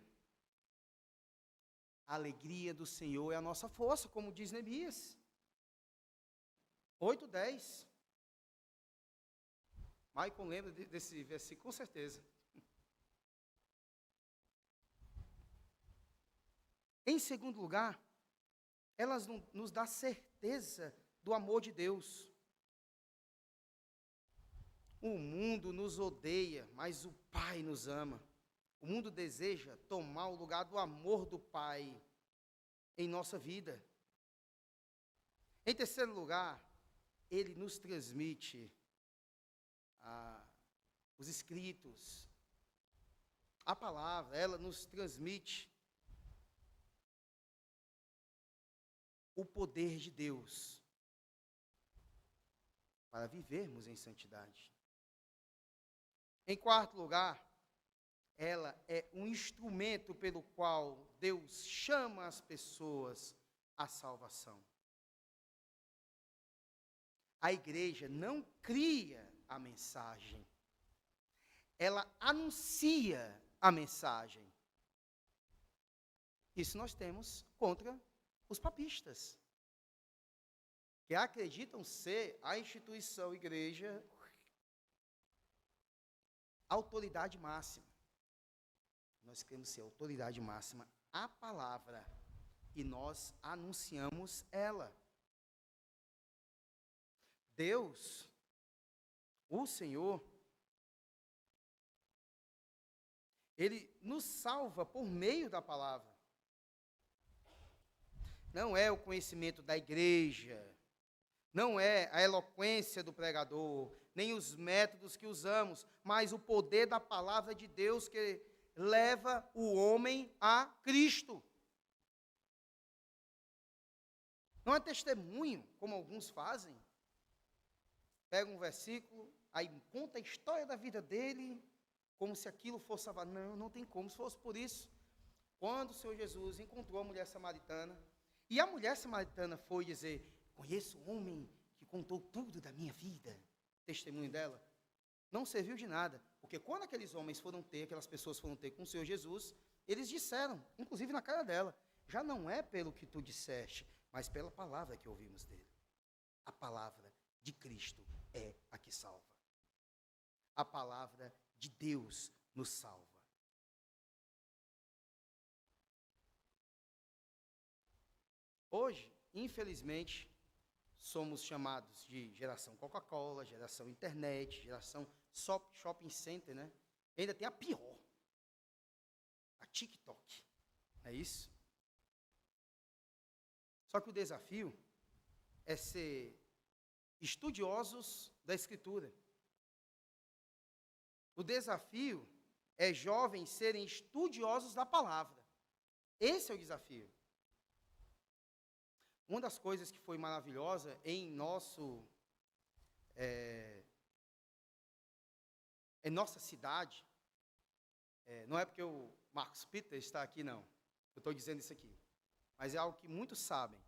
A alegria do Senhor é a nossa força, como diz Neemias 8:10. Maicon lembra desse versículo, com certeza. Em segundo lugar, elas nos dá certeza do amor de Deus. O mundo nos odeia, mas o Pai nos ama. O mundo deseja tomar o lugar do amor do Pai em nossa vida. Em terceiro lugar, ele nos transmite os escritos. A palavra, ela nos transmite o poder de Deus para vivermos em santidade. Em quarto lugar, ela é um instrumento pelo qual Deus chama as pessoas à salvação. A igreja não cria a mensagem, ela anuncia a mensagem. Isso nós temos contra os papistas, que acreditam ser a instituição igreja autoridade máxima. Nós queremos ser autoridade máxima, a palavra, e nós anunciamos ela. Deus, o Senhor, Ele nos salva por meio da palavra. não é o conhecimento da igreja, não é a eloquência do pregador, nem os métodos que usamos, mas o poder da palavra de Deus que leva o homem a Cristo. Não é testemunho, como alguns fazem. Pega um versículo, aí conta a história da vida dele, como se aquilo fosse salvar. Não, não tem como. Se fosse por isso, quando o Senhor Jesus encontrou a mulher samaritana, e a mulher samaritana foi dizer, conheço um homem que contou tudo da minha vida, testemunho dela, não serviu de nada, porque quando aqueles homens foram ter, aquelas pessoas foram ter com o Senhor Jesus, eles disseram, inclusive na cara dela, já não é pelo que tu disseste, mas pela palavra que ouvimos dele. A palavra de Cristo é a que salva. A palavra de Deus nos salva. Hoje, infelizmente, somos chamados de geração Coca-Cola, geração internet, geração shopping center, né? E ainda tem a pior, a TikTok. É isso? Só que o desafio é ser estudiosos da Escritura. O desafio é jovens serem estudiosos da palavra. Esse é o desafio. Uma das coisas que foi maravilhosa em nossa cidade, não é porque o Marcos Peter está aqui, não. Eu estou dizendo isso aqui. Mas é algo que muitos sabem.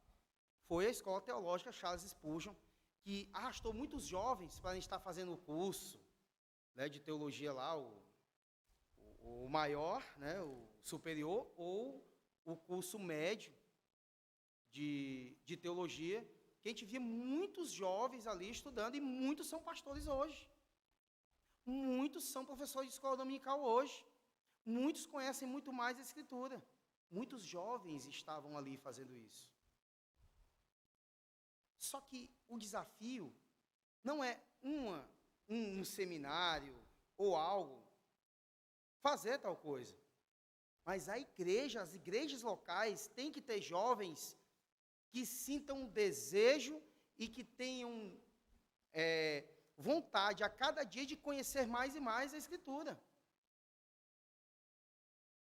Foi a Escola Teológica Charles Spurgeon que arrastou muitos jovens para estar fazendo o curso, né, de teologia lá, o maior, né, o superior, ou o curso médio de teologia, que a gente via muitos jovens ali estudando, e muitos são pastores hoje. Muitos são professores de escola dominical hoje. Muitos conhecem muito mais a Escritura. Muitos jovens estavam ali fazendo isso. Só que o desafio não é um seminário ou algo, fazer tal coisa. Mas a igreja, as igrejas locais, têm que ter jovens que sintam um desejo e que tenham vontade a cada dia de conhecer mais e mais a Escritura.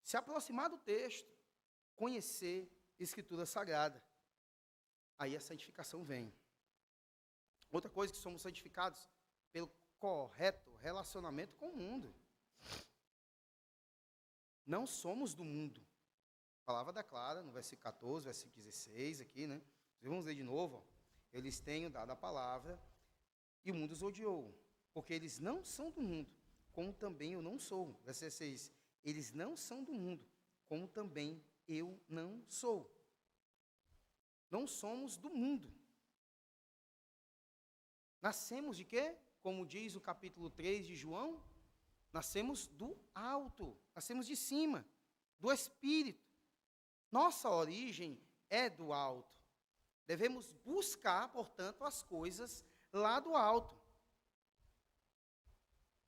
Se aproximar do texto, conhecer a Escritura Sagrada. Aí a santificação vem. Outra coisa que somos santificados pelo correto relacionamento com o mundo. Não somos do mundo. A palavra declara, no versículo 14, versículo 16, aqui, né? Vamos ler de novo. Ó. Eles têm dado a palavra e o mundo os odiou, porque eles não são do mundo, como também eu não sou. Versículo 16. Eles não são do mundo, como também eu não sou. Não somos do mundo. Nascemos de quê? Como diz o capítulo 3 de João, nascemos do alto, nascemos de cima, do Espírito. Nossa origem é do alto. Devemos buscar, portanto, as coisas lá do alto.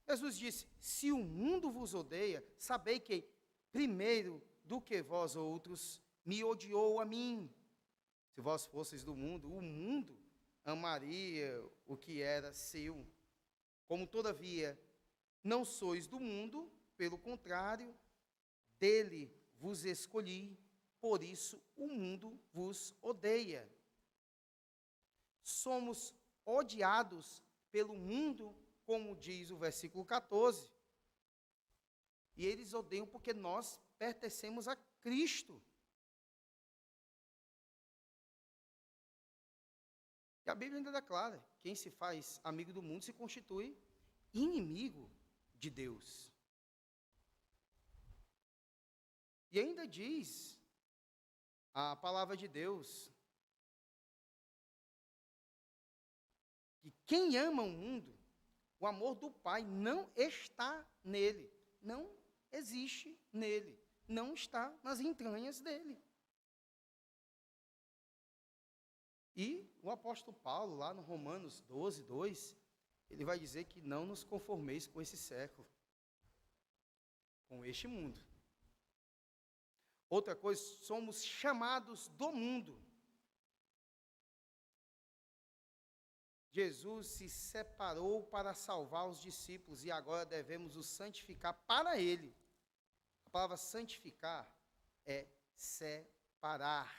Jesus disse, se o mundo vos odeia, sabei que, primeiro do que vós outros, me odiou a mim. Se vós fosseis do mundo, o mundo amaria o que era seu. Como, todavia, não sois do mundo, pelo contrário, dele vos escolhi, por isso o mundo vos odeia. Somos odiados pelo mundo, como diz o versículo 14. E eles odeiam porque nós pertencemos a Cristo. E a Bíblia ainda declara, quem se faz amigo do mundo se constitui inimigo de Deus. E ainda diz a palavra de Deus que quem ama o mundo, o amor do Pai não está nele, não existe nele, não está nas entranhas dele. E o apóstolo Paulo, lá no Romanos 12, 2, ele vai dizer que não nos conformeis com esse século, com este mundo. Outra coisa, somos chamados do mundo. Jesus se separou para salvar os discípulos e agora devemos os santificar para Ele. A palavra santificar é separar.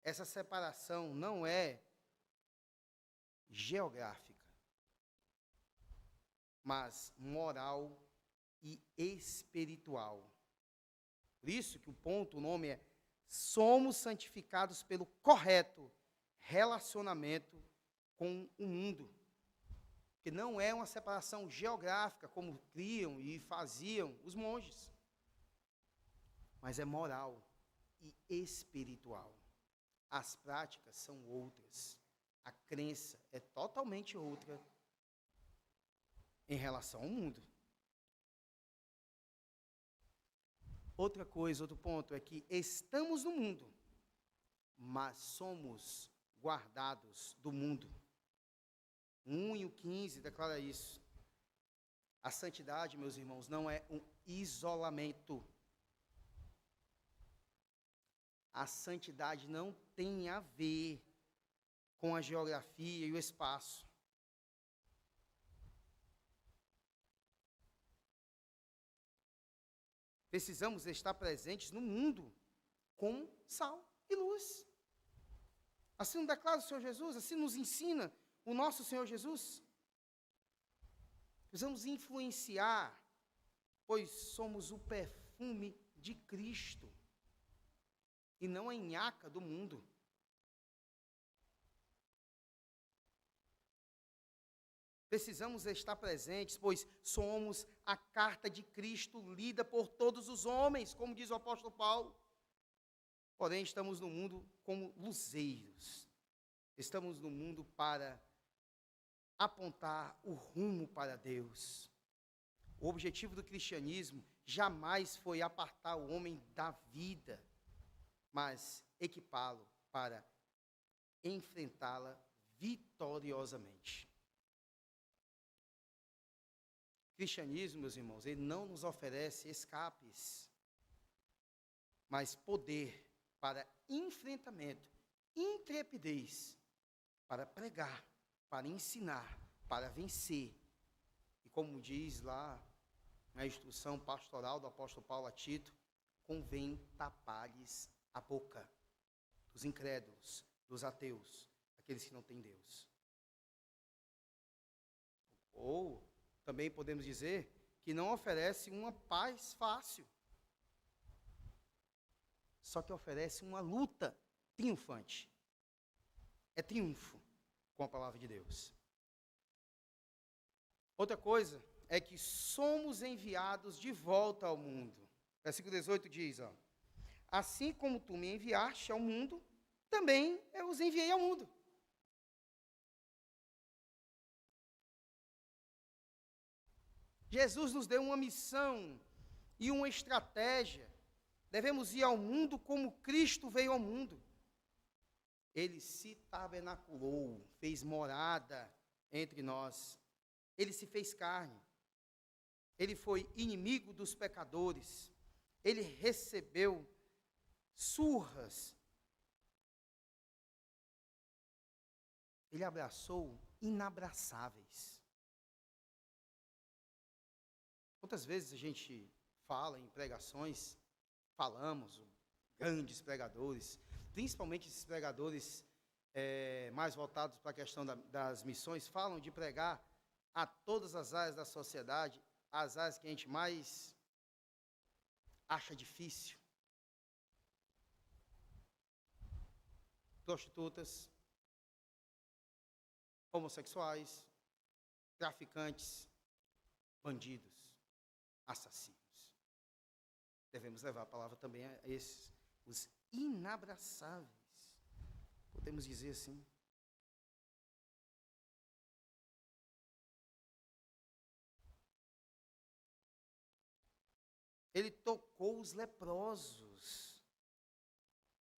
Essa separação não é geográfica, mas moral e espiritual. Por isso que o nome é: somos santificados pelo correto relacionamento com o mundo. Que não é uma separação geográfica, como criam e faziam os monges, mas é moral e espiritual. As práticas são outras. A crença é totalmente outra em relação ao mundo. Outra coisa, outro ponto é que estamos no mundo, mas somos guardados do mundo. 1:15 declara isso. A santidade, meus irmãos, não é um isolamento. A santidade não tem a ver com a geografia e o espaço. Precisamos estar presentes no mundo como sal e luz. Assim nos declara o Senhor Jesus, assim nos ensina o nosso Senhor Jesus. Precisamos influenciar, pois somos o perfume de Cristo e não a nhaca do mundo. Precisamos estar presentes, pois somos a carta de Cristo lida por todos os homens, como diz o apóstolo Paulo. Porém, estamos no mundo como luzeiros. Estamos no mundo para apontar o rumo para Deus. O objetivo do cristianismo jamais foi apartar o homem da vida, mas equipá-lo para enfrentá-la vitoriosamente. O cristianismo, meus irmãos, ele não nos oferece escapes, mas poder para enfrentamento, intrepidez, para pregar, para ensinar, para vencer. E como diz lá na instrução pastoral do apóstolo Paulo a Tito, convém tapar-lhes a boca dos incrédulos, dos ateus, aqueles que não têm Deus. Ou também podemos dizer que não oferece uma paz fácil, só que oferece uma luta triunfante. É triunfo com a palavra de Deus. Outra coisa é que somos enviados de volta ao mundo. Versículo 18 diz, assim como tu me enviaste ao mundo, também eu os enviei ao mundo. Jesus nos deu uma missão e uma estratégia. Devemos ir ao mundo como Cristo veio ao mundo. Ele se tabernaculou, fez morada entre nós. Ele se fez carne. Ele foi inimigo dos pecadores. Ele recebeu surras. Ele abraçou inabraçáveis. Quantas vezes a gente fala em pregações, falamos, grandes pregadores, principalmente esses pregadores mais voltados para a questão das missões, falam de pregar a todas as áreas da sociedade, as áreas que a gente mais acha difícil. Prostitutas, homossexuais, traficantes, bandidos, assassinos. Devemos levar a palavra também a esses, os inabraçáveis, podemos dizer assim. Ele tocou os leprosos.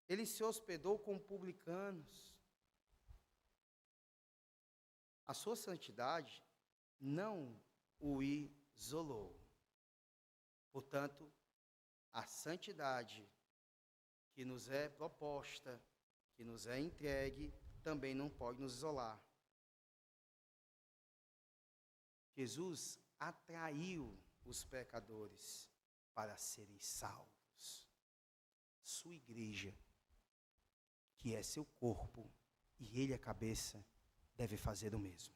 Ele se hospedou com publicanos. A sua santidade não o isolou. Portanto, a santidade que nos é proposta, que nos é entregue, também não pode nos isolar. Jesus atraiu os pecadores para serem salvos. Sua igreja, que é seu corpo, e ele a cabeça, deve fazer o mesmo.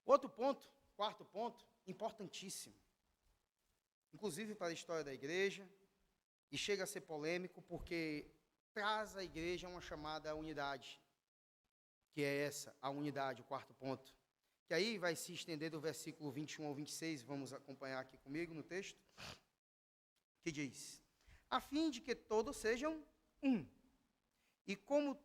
Outro ponto, quarto ponto, importantíssimo, inclusive para a história da igreja, e chega a ser polêmico porque traz à igreja uma chamada unidade, que é essa, a unidade, o quarto ponto, que aí vai se estender do versículo 21 ao 26, vamos acompanhar aqui comigo no texto, que diz: a fim de que todos sejam um, e como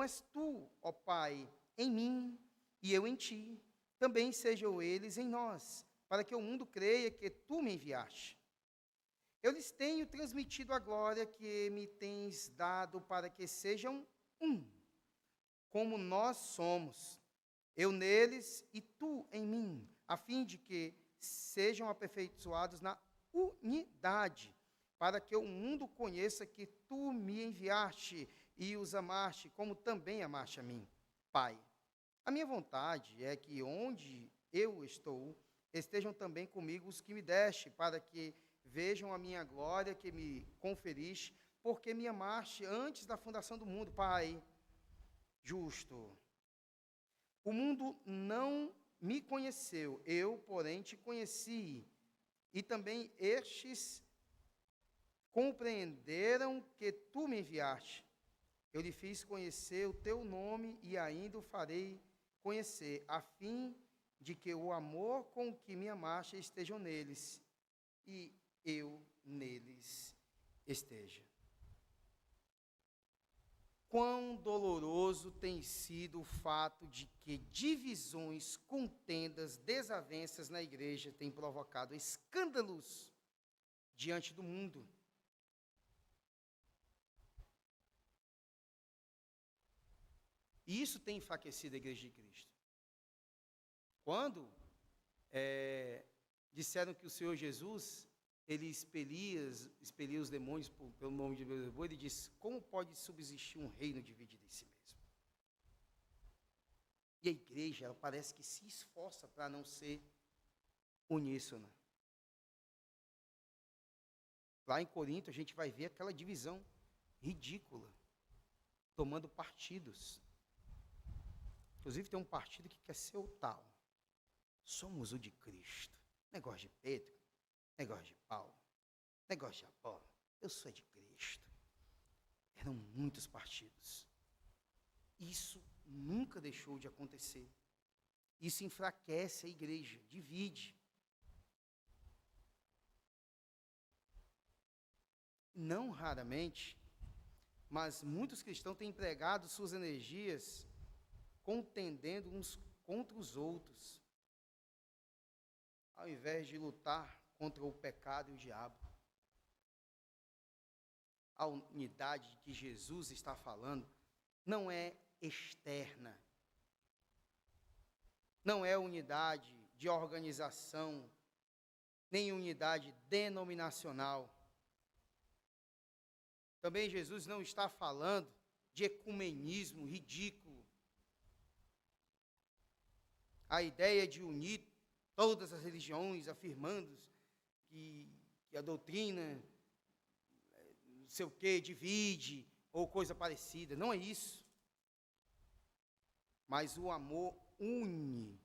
és tu, ó Pai, em mim, e eu em ti, também sejam eles em nós, para que o mundo creia que tu me enviaste. Eu lhes tenho transmitido a glória que me tens dado, para que sejam um, como nós somos, eu neles e tu em mim, a fim de que sejam aperfeiçoados na unidade, para que o mundo conheça que tu me enviaste e os amaste, como também amaste a mim. Pai, a minha vontade é que onde eu estou, estejam também comigo os que me deste, para que vejam a minha glória que me conferiste, porque me amaste antes da fundação do mundo. Pai justo, o mundo não me conheceu, eu, porém, te conheci, e também estes compreenderam que tu me enviaste. Eu lhe fiz conhecer o teu nome e ainda o farei conhecer, a fim de que o amor com que me amaste estejam neles, e eu neles esteja. Quão doloroso tem sido o fato de que divisões, contendas, desavenças na igreja têm provocado escândalos diante do mundo. E isso tem enfraquecido a igreja de Cristo. Quando disseram que o Senhor Jesus, ele expelia os demônios pelo nome de Beelzebul, ele disse: como pode subsistir um reino dividido em si mesmo? E a igreja, ela parece que se esforça para não ser uníssona. Lá em Corinto, a gente vai ver aquela divisão ridícula, tomando partidos. Inclusive, tem um partido que quer ser o tal. Somos o de Cristo. Negócio de Pedro, negócio de Paulo, negócio de Apolo. Eu sou de Cristo. Eram muitos partidos. Isso nunca deixou de acontecer. Isso enfraquece a igreja, divide. Não raramente, mas muitos cristãos têm empregado suas energias contendendo uns contra os outros, ao invés de lutar contra o pecado e o diabo. A unidade que Jesus está falando não é externa, não é unidade de organização, nem unidade denominacional. Também Jesus não está falando de ecumenismo ridículo. A ideia de unir todas as religiões, afirmando que a doutrina, não sei o quê, divide, ou coisa parecida. Não é isso. Mas o amor une.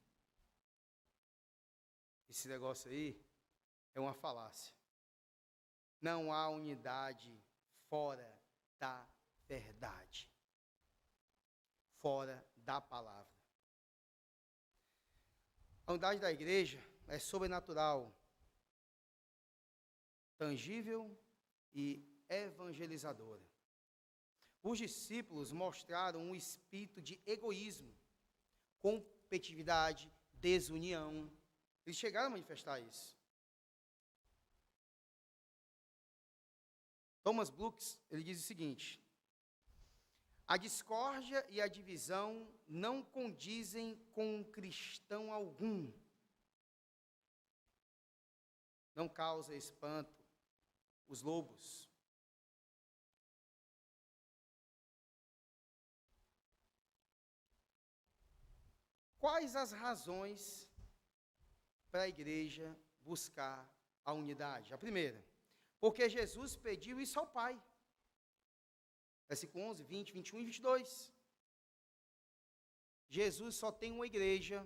Esse negócio aí é uma falácia. Não há unidade fora da verdade, fora da palavra. A unidade da igreja é sobrenatural, tangível e evangelizadora. Os discípulos mostraram um espírito de egoísmo, competitividade, desunião. Eles chegaram a manifestar isso. Thomas Brooks, ele diz o seguinte: a discórdia e a divisão não condizem com cristão algum. Não causa espanto os lobos. quais as razões para a igreja buscar a unidade? A primeira, porque Jesus pediu isso ao Pai. Versículo 11, 20, 21 e 22. Jesus só tem uma igreja,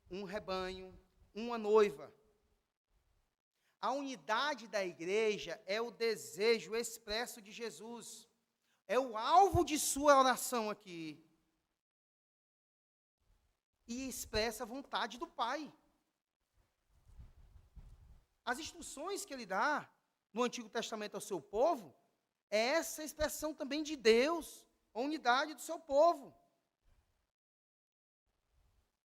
um rebanho, uma noiva. A unidade da igreja é o desejo expresso de Jesus. É o alvo de sua oração aqui. E expressa a vontade do Pai. As instruções que ele dá no Antigo Testamento ao seu povo, é essa expressão também de Deus, a unidade do seu povo.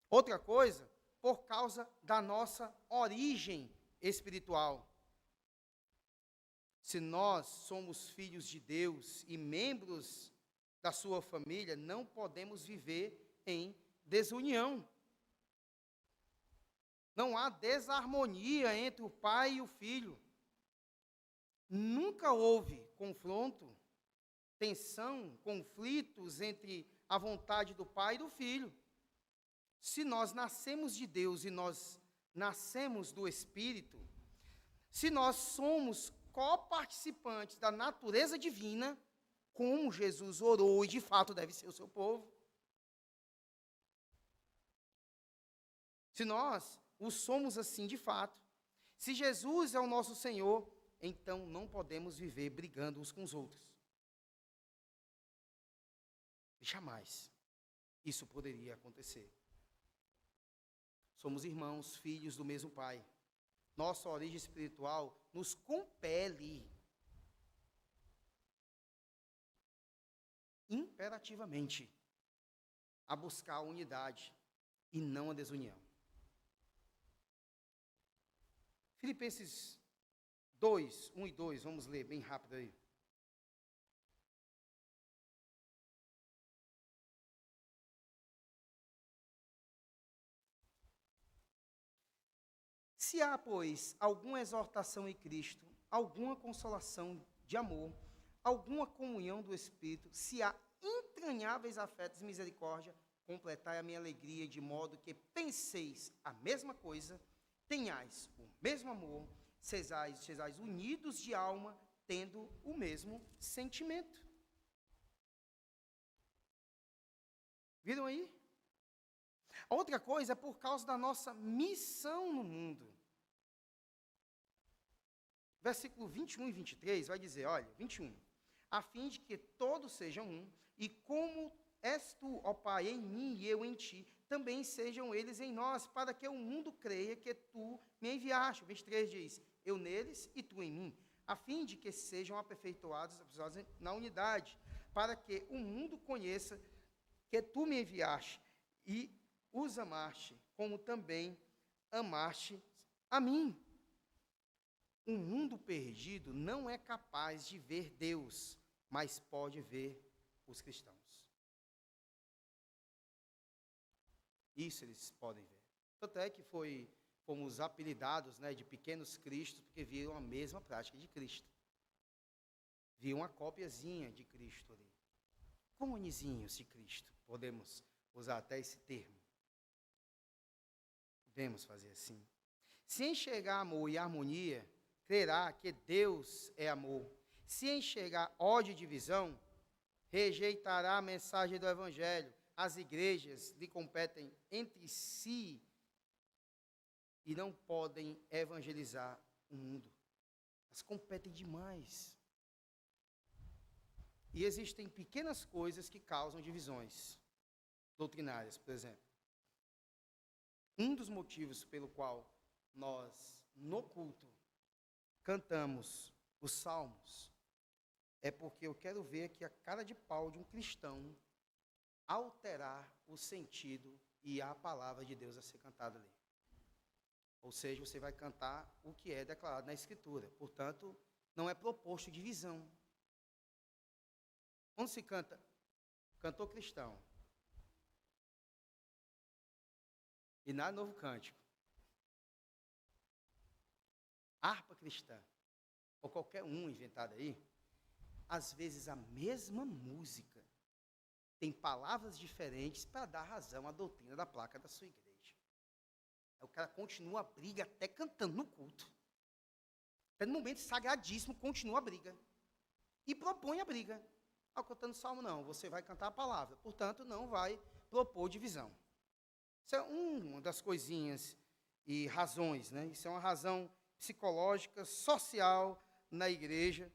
Outra coisa, por causa da nossa origem espiritual. Se nós somos filhos de Deus e membros da sua família, não podemos viver em desunião. Não há desarmonia entre o pai e o filho. Nunca houve confronto, tensão, conflitos entre a vontade do pai e do filho. Se nós nascemos de Deus e nós nascemos do Espírito, se nós somos coparticipantes da natureza divina, como Jesus orou e de fato deve ser o seu povo, se nós o somos assim de fato, se Jesus é o nosso Senhor, então não podemos viver brigando uns com os outros. Jamais isso poderia acontecer. Somos irmãos, filhos do mesmo Pai. Nossa origem espiritual nos compele imperativamente a buscar a unidade e não a desunião. Filipenses 2, 1 e 2, vamos ler bem rápido aí. Se há, pois, alguma exortação em Cristo, alguma consolação de amor, alguma comunhão do Espírito, se há entranháveis afetos e misericórdia, completai a minha alegria, de modo que penseis a mesma coisa, tenhais o mesmo amor, sejais unidos de alma, tendo o mesmo sentimento. Viram aí? A outra coisa é por causa da nossa missão no mundo. Versículo 21 e 23 vai dizer, olha, 21. A fim de que todos sejam um, e como és tu, ó Pai, em mim e eu em ti, também sejam eles em nós, para que o mundo creia que tu me enviaste. O 23 diz, eu neles e tu em mim, a fim de que sejam aperfeiçoados na unidade, para que o mundo conheça que tu me enviaste e os amaste, como também amaste a mim. Um mundo perdido não é capaz de ver Deus, mas pode ver os cristãos. Isso eles podem ver. Tanto é que fomos apelidados, né, de pequenos cristos, porque viram a mesma prática de Cristo. Viam uma cópiazinha de Cristo ali. Clonezinhos de Cristo. Podemos usar até esse termo. Podemos fazer assim. Se enxergar amor e harmonia, crerá que Deus é amor. Se enxergar ódio e divisão, rejeitará a mensagem do Evangelho. As igrejas lhe competem entre si e não podem evangelizar o mundo. Elas competem demais. E existem pequenas coisas que causam divisões doutrinárias, por exemplo. Um dos motivos pelo qual nós, no culto, cantamos os salmos, é porque eu quero ver aqui a cara de pau de um cristão alterar o sentido e a palavra de Deus a ser cantada ali. Ou seja, você vai cantar o que é declarado na Escritura. Portanto, não é proposto divisão. Quando se canta, cantor cristão, e nada novo cântico, harpa cristã, ou qualquer um inventado aí, às vezes a mesma música tem palavras diferentes para dar razão à doutrina da placa da sua igreja. Aí o cara continua a briga até cantando no culto. Até no momento sagradíssimo, continua a briga. E propõe a briga. Cantando salmo, não, você vai cantar a palavra. Portanto, não vai propor divisão. Isso é uma das coisinhas e razões, né? Isso é uma razão psicológica, social na igreja.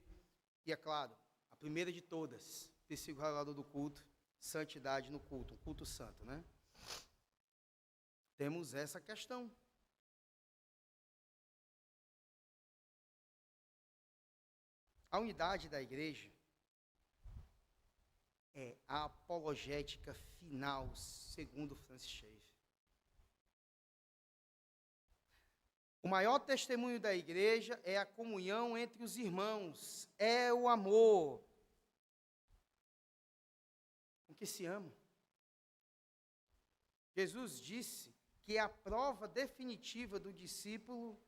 E é claro, a primeira de todas, versículo regulador do culto, santidade no culto, um culto santo, né? Temos essa questão. A unidade da igreja é a apologética final, segundo Francis Schaeffer. O maior testemunho da igreja é a comunhão entre os irmãos, é o amor com que se amam. Jesus disse que a prova definitiva do discípulo,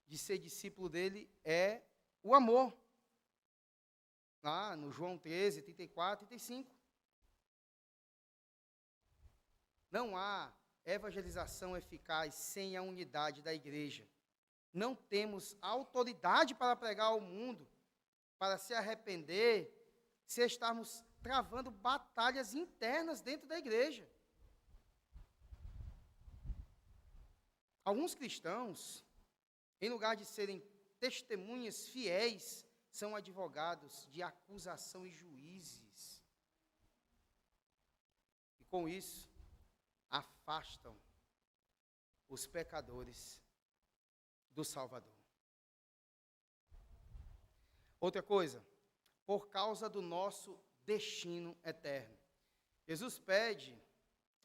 de ser discípulo dele, é o amor. Lá no João 13, 34 e 35. Não há evangelização eficaz sem a unidade da igreja. Não temos autoridade para pregar ao mundo, para se arrepender, se estarmos travando batalhas internas dentro da igreja. Alguns cristãos, em lugar de serem testemunhas fiéis, são advogados de acusação e juízes. E com isso, afastam os pecadores do Salvador. Outra coisa, por causa do nosso destino eterno. Jesus pede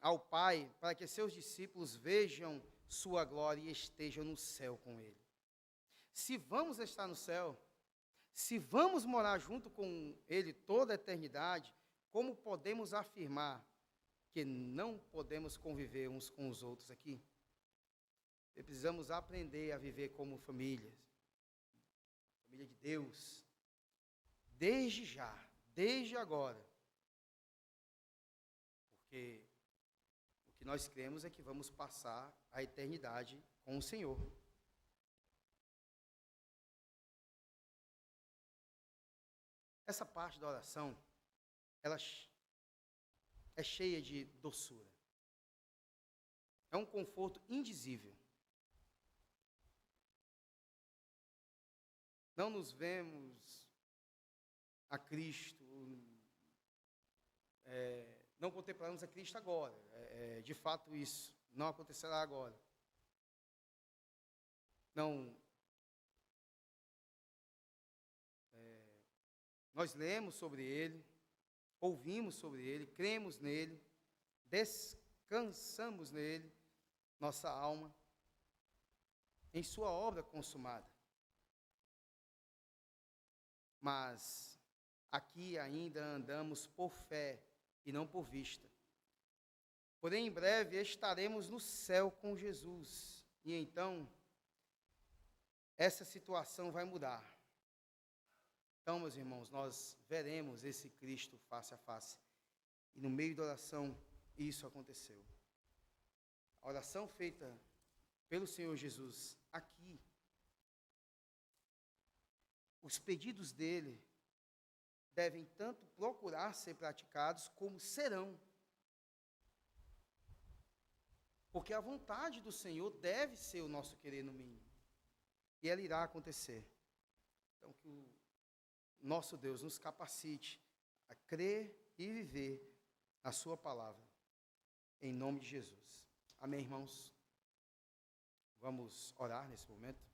ao Pai para que seus discípulos vejam sua glória e estejam no céu com Ele. Se vamos estar no céu, se vamos morar junto com Ele toda a eternidade, como podemos afirmar que não podemos conviver uns com os outros aqui? E precisamos aprender a viver como família de Deus, desde já, desde agora. Porque o que nós cremos é que vamos passar a eternidade com o Senhor. Essa parte da oração, ela é cheia de doçura. É um conforto indizível. Não nos vemos a Cristo, não contemplamos a Cristo agora. De fato, isso não acontecerá agora. Nós lemos sobre Ele, ouvimos sobre Ele, cremos nele, descansamos nele, nossa alma, em sua obra consumada. Mas aqui ainda andamos por fé e não por vista. Porém, em breve estaremos no céu com Jesus. E então, essa situação vai mudar. Então, meus irmãos, nós veremos esse Cristo face a face. E no meio da oração, isso aconteceu. A oração feita pelo Senhor Jesus aqui, os pedidos dele devem tanto procurar ser praticados como serão. Porque a vontade do Senhor deve ser o nosso querer no mínimo. E ela irá acontecer. Então, que o nosso Deus nos capacite a crer e viver a sua palavra. Em nome de Jesus. Amém, irmãos? Vamos orar nesse momento.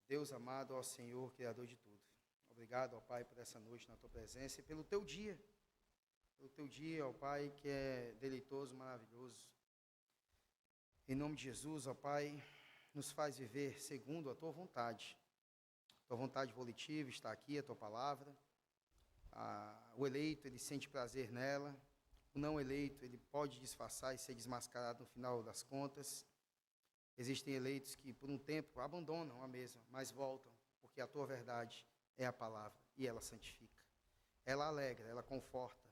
Deus amado, ó Senhor, Criador de tudo. Obrigado, ó Pai, por essa noite na Tua presença e pelo Teu dia. Pelo Teu dia, ó Pai, que é deleitoso, maravilhoso. Em nome de Jesus, ó Pai, nos faz viver segundo a Tua vontade. Tua vontade volitiva está aqui, a Tua palavra. O eleito, ele sente prazer nela. O não eleito, ele pode disfarçar e ser desmascarado no final das contas. Existem eleitos que, por um tempo, abandonam a mesma, mas voltam, porque a Tua verdade é a palavra e ela santifica. ela alegra, ela conforta,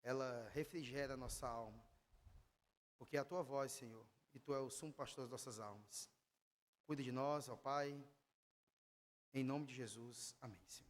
ela refrigera a nossa alma. Porque é a tua voz, Senhor, e tu és o sumo pastor das nossas almas. Cuida de nós, ó Pai, em nome de Jesus. Amém, Senhor.